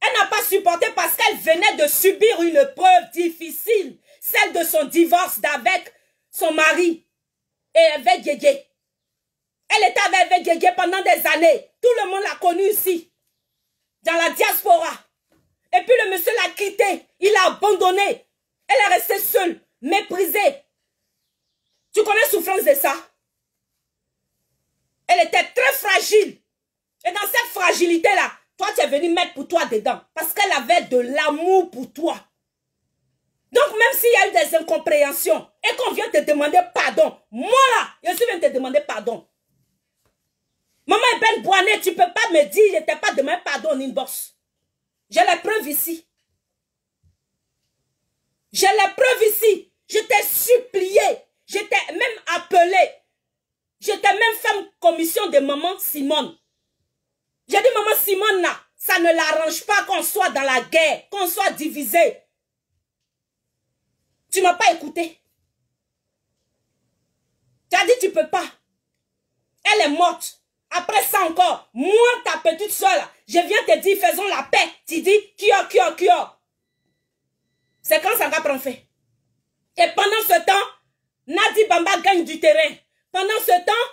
Elle n'a pas supporté parce qu'elle venait de subir une épreuve difficile. Celle de son divorce d'avec son mari. Et avec Guégué. Elle était avec Guégué pendant des années. Tout le monde l'a connue ici. Dans la diaspora. Et puis le monsieur l'a quitté. Il l'a abandonné. Elle est restée seule. Méprisée. Tu connais la souffrance de ça? Elle était très fragile. Et dans cette fragilité-là, toi, tu es venu mettre pour toi dedans. Parce qu'elle avait de l'amour pour toi. Donc, même s'il y a eu des incompréhensions et qu'on vient te demander pardon, moi là, je suis venu te demander pardon. Maman Eben Boané, tu ne peux pas me dire, je ne t'ai pas demandé pardon en inbox. J'ai les preuves ici. J'ai les preuves ici. Je t'ai supplié. Je t'ai même appelé. Je t'ai même fait une commission de maman Simone. J'ai dit, maman Simone, là, ça ne l'arrange pas qu'on soit dans la guerre, qu'on soit divisé. Tu ne m'as pas écouté. Tu as dit, tu ne peux pas. Elle est morte. Après ça encore, moi, ta petite soeur, je viens te dire, faisons la paix. Tu dis, kio. C'est quand ça va prendre fait. Et pendant ce temps, Nadi Bamba gagne du terrain. Pendant ce temps,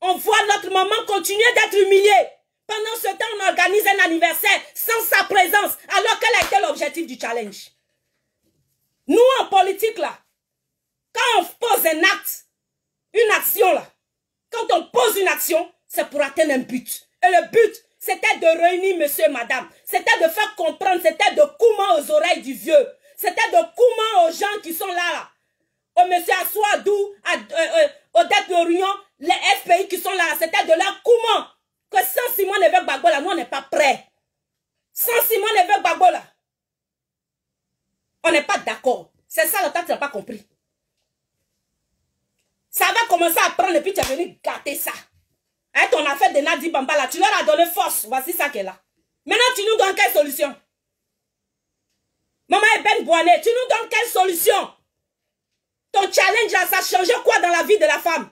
on voit notre maman continuer d'être humiliée. Pendant ce temps, on organise un anniversaire sans sa présence, alors qu'elle a été l'objectif du challenge. Nous, en politique, là, quand on pose un acte, une action, là, quand on pose une action, c'est pour atteindre un but. Et le but, c'était de réunir monsieur et madame. C'était de faire comprendre, c'était de coumer aux oreilles du vieux. C'était de coumer aux gens qui sont là. Au monsieur Assoadou, Odette de Réunion, les FPI qui sont là. C'était de leur coumer. Que sans Simone Évêque Gbagbo, là, nous, on n'est pas prêts. Sans Simone Évêque Gbagbo, là, on n'est pas d'accord. C'est ça le temps que tu n'as pas compris. Ça va commencer à prendre et puis tu es venu gâter ça. Hein, ton affaire de Nadi Bamba là, tu leur as donné force. Voici ça qu'elle a. Maintenant, tu nous donnes quelle solution? Maman Eben Boané, tu nous donnes quelle solution? Ton challenge là, ça changeait quoi dans la vie de la femme?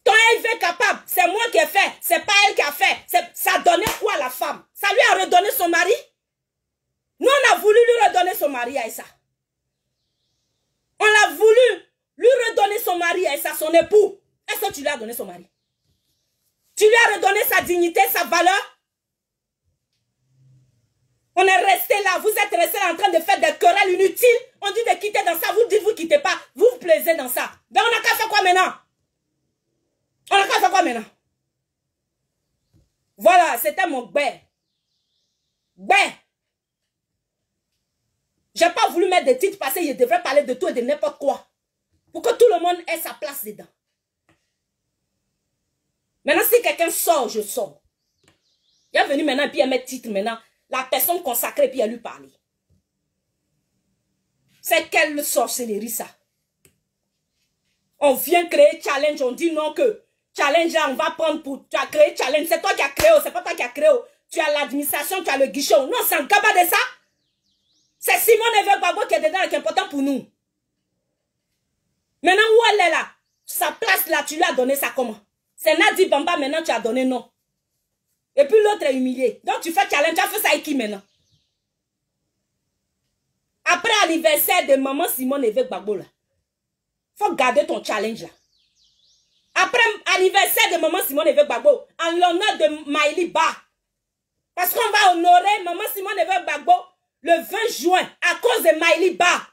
Ton élevé capable, c'est moi qui ai fait, c'est pas elle qui a fait. Ça donnait quoi à la femme? Ça lui a redonné son mari? Nous, on a voulu lui redonner son mari à Issa. On a voulu lui redonner son mari à Issa, son époux. Est-ce que tu lui as donné son mari? Tu lui as redonné sa dignité, sa valeur? On est resté là, vous êtes resté là en train de faire des querelles inutiles. On dit de quitter dans ça, vous dites vous ne quittez pas. Vous vous plaisez dans ça. Ben on n'a qu'à faire quoi maintenant? On n'a qu'à faire quoi maintenant? Voilà, c'était mon bé. J'ai pas voulu mettre des titres parce que je devrais parler de tout et de n'importe quoi. Pour que tout le monde ait sa place dedans. Maintenant, si quelqu'un sort, je sors. Il est venu maintenant et puis il met titre maintenant. La personne consacrée puis elle lui parler. C'est quelle sorcellerie ça? On vient créer challenge, on dit non que challenge là on va prendre pour... Tu as créé challenge, c'est toi qui as créé, c'est pas toi qui as créé. Tu as l'administration, tu as le guichet. Non, c'est un gaba de ça. C'est Simone Évêque Gbagbo qui est dedans qui est important pour nous. Maintenant où elle est là, sa place là, tu lui as donné ça comment? C'est Nadi Bamba maintenant tu as donné non. Et puis l'autre est humilié. Donc tu fais challenge, tu as fait ça avec qui maintenant? Après l'anniversaire de maman Simone Évêque Gbagbo là, faut garder ton challenge là. Après l'anniversaire de maman Simone Évêque Gbagbo, en l'honneur de Maïliba, parce qu'on va honorer maman Simone Évêque Gbagbo le 20 juin à cause de Maïliba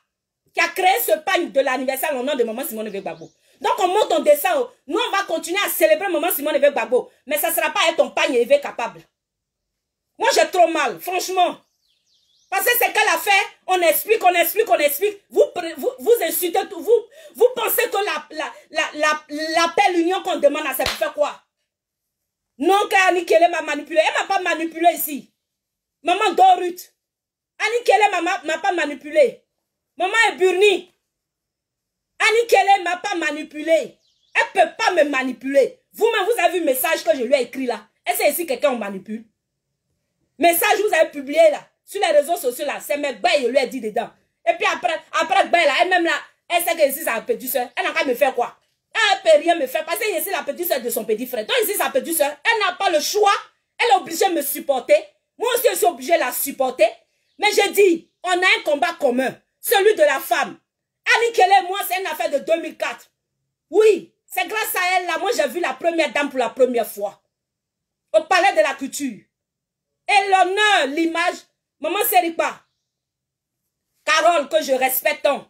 qui a créé ce pagne de l'anniversaire en l'honneur de maman Simone Évêque Gbagbo. Donc on monte, on descend. Nous on va continuer à célébrer maman Simone Évêque Gbagbo, mais ça ne sera pas être ton pagne élevé capable. Moi j'ai trop mal, franchement. Parce que c'est qu'elle a fait, on explique. Vous insultez tout. Vous pensez que l'appel union qu'on demande à ça pour faire quoi? Non, qu'Annie Kele m'a manipulé. Elle m'a pas manipulé ici. Maman Dorut. Annie Kelly m'a pas manipulé. Maman Eburni. Annie Kelly m'a pas manipulé. Elle peut pas me manipuler. Vous-même, vous avez vu le message que je lui ai écrit là. Est-ce que ici quelqu'un me manipule? Message que vous avez publié là, sur les réseaux sociaux là, c'est mes bails, je lui ai dit dedans. Et puis après bail là, elle-même là, elle sait que ici sa petite soeur, elle n'a qu'à me faire quoi? Elle ne peut rien me faire parce que ici la petite soeur de son petit frère. Donc ici sa petite soeur, elle n'a pas le choix. Elle est obligée de me supporter. Moi aussi je suis obligée de la supporter. Mais je dis, on a un combat commun, celui de la femme. Annie Kelly, moi, c'est une affaire de 2004. Oui, c'est grâce à elle là, moi j'ai vu la première dame pour la première fois. Au palais de la culture. Et l'honneur, l'image, maman Seripa, Carole, que je respecte tant.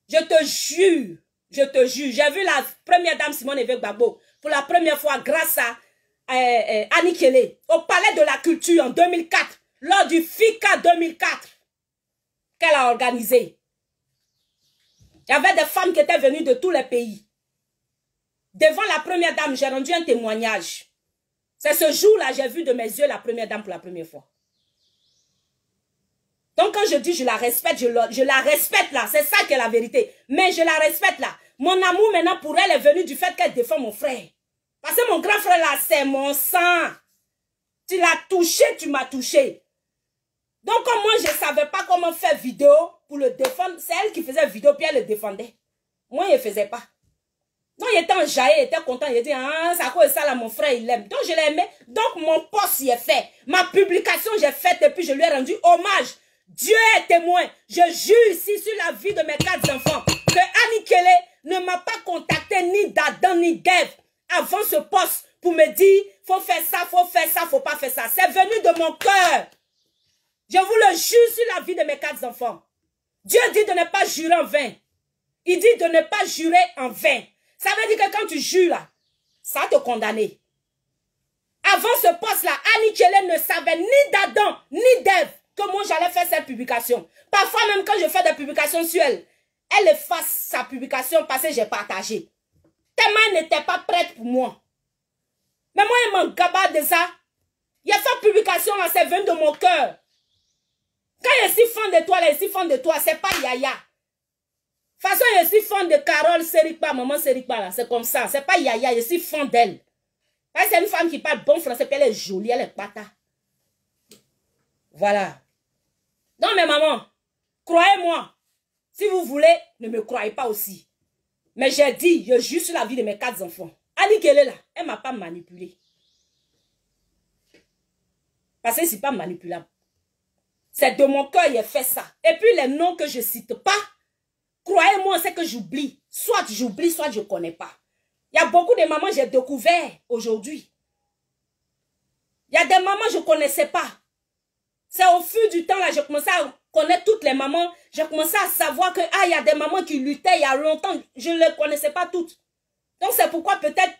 Je te jure, j'ai vu la première dame Simone Évêque Gbagbo pour la première fois grâce à Annie Kelly au palais de la culture en 2004, lors du FICA 2004 qu'elle a organisé. Il y avait des femmes qui étaient venues de tous les pays. Devant la première dame, j'ai rendu un témoignage. C'est ce jour-là, j'ai vu de mes yeux la première dame pour la première fois. Donc quand je dis je la respecte, je la respecte là. C'est ça qui est la vérité. Mais je la respecte là. Mon amour maintenant pour elle est venu du fait qu'elle défend mon frère. Parce que mon grand frère là, c'est mon sang. Tu l'as touché, tu m'as touché. Donc comme moi, je ne savais pas comment faire vidéo pour le défendre. C'est elle qui faisait vidéo, puis elle le défendait. Moi, je ne faisais pas. Donc il était enjaillé, il était content. Il dit, ah, ça cause ça là, mon frère, il l'aime. Donc je l'aimais. Donc mon poste y est fait. Ma publication, j'ai faite et puis je lui ai rendu hommage. Dieu est témoin. Je jure ici sur la vie de mes 4 enfants que Annie Kelly ne m'a pas contacté ni d'Adam ni d'Ève avant ce poste pour me dire faut faire ça, faut pas faire ça. C'est venu de mon cœur. Je vous le jure sur la vie de mes 4 enfants. Dieu dit de ne pas jurer en vain. Il dit de ne pas jurer en vain. Ça veut dire que quand tu jures là, ça va te condamner. Avant ce poste-là, Annie Kelly ne savait ni d'Adam ni d'Ève que moi j'allais faire cette publication. Parfois même quand je fais des publications sur elle, elle efface sa publication parce que j'ai partagé. Tellement elle n'était pas prête pour moi. Mais moi, elle m'en gabasse de ça. Il y a cette publication là, c'est venu de mon cœur. Quand je suis fan de toi, je suis fan de toi, c'est pas Yaya. De toute façon, je suis fan de Carole Seripa, maman Seripa là, c'est comme ça. C'est pas Yaya, je suis fan d'elle. C'est une femme qui parle bon français, puis elle est jolie, elle est pata. Voilà. Non, mais maman, croyez-moi, si vous voulez, ne me croyez pas aussi. Mais j'ai dit, je jure sur la vie de mes 4 enfants. Annie Kelly là, elle ne m'a pas manipulé. Parce que c'est pas manipulable. C'est de mon cœur, il a fait ça. Et puis les noms que je ne cite pas, croyez-moi, c'est que j'oublie. Soit j'oublie, soit je ne connais pas. Il y a beaucoup de mamans que j'ai découvert aujourd'hui. Il y a des mamans que je ne connaissais pas. C'est au fur du temps, là, j'ai commencé à connaître toutes les mamans. J'ai commencé à savoir que, il y a des mamans qui luttaient il y a longtemps. Je ne les connaissais pas toutes. Donc, c'est pourquoi peut-être,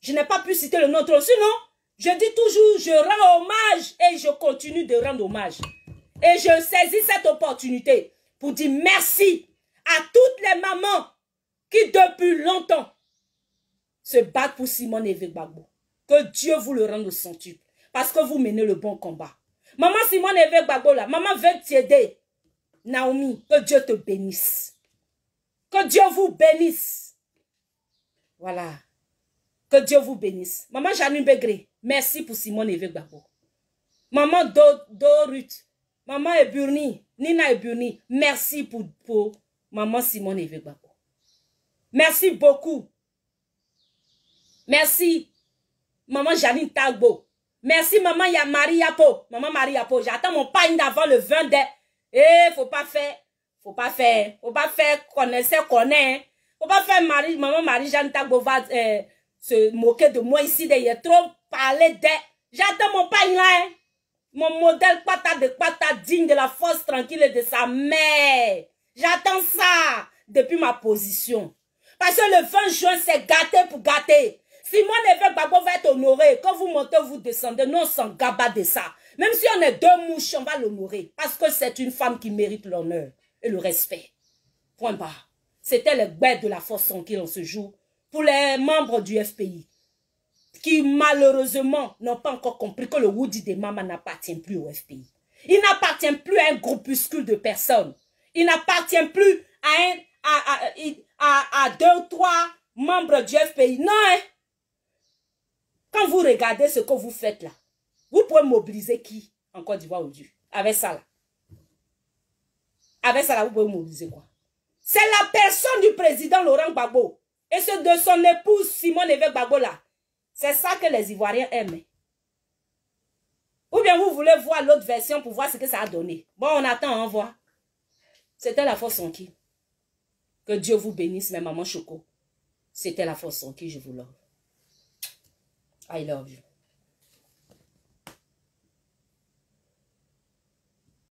je n'ai pas pu citer le nom. Sinon, je dis toujours, je rends hommage et je continue de rendre hommage. Et je saisis cette opportunité pour dire merci à toutes les mamans qui, depuis longtemps, se battent pour Simone Évêque Gbagbo. Que Dieu vous le rende au centuple. Parce que vous menez le bon combat. Maman Simone Évêque Gbagbo là, maman veut t'aider. Naomi, que Dieu te bénisse. Que Dieu vous bénisse. Voilà. Que Dieu vous bénisse. Maman Janine Begré, merci pour Simone Évêque Gbagbo. Maman Dorut, maman Eburni, Nina Eburni, merci pour maman Simone Évêque Gbagbo. Merci beaucoup. Merci, maman Janine Tagbo. Merci, maman Marie Yapo. Maman Marie Yapo, j'attends mon pain d'avant le 20 de... faut pas faire, connaissez. Faut pas faire maman Marie-Jeanne Tagbo va se moquer de moi ici, il y a trop parlé de... J'attends mon pain là, hein. Mon modèle pata digne de la force tranquille de sa mère. J'attends ça depuis ma position. Parce que le 20 juin, c'est gâté pour gâter. Simone Évêque Gbagbo va être honoré. Quand vous montez, vous descendez. Nous, on s'en gabat de ça. Même si on est 2 mouches, on va l'honorer. Parce que c'est une femme qui mérite l'honneur et le respect. Point barre. C'était les bêtes de la force tranquille en ce jour. Pour les membres du FPI. Qui, malheureusement, n'ont pas encore compris que le Woody des Mamas n'appartient plus au FPI. Il n'appartient plus à un groupuscule de personnes. Il n'appartient plus à 2 ou 3 membres du FPI. Non, hein? Quand vous regardez ce que vous faites là, vous pouvez mobiliser qui en Côte d'Ivoire aujourd'hui? Avec ça là. Avec ça là, vous pouvez mobiliser quoi? C'est la personne du président Laurent Gbagbo et ce de son épouse Simone Évêque Gbagbo là. C'est ça que les Ivoiriens aiment. Ou bien vous voulez voir l'autre version pour voir ce que ça a donné. Bon, on attend, on voit. C'était la force en qui. Que Dieu vous bénisse, mes mamans Choco. C'était la force en qui je vous love. I love you.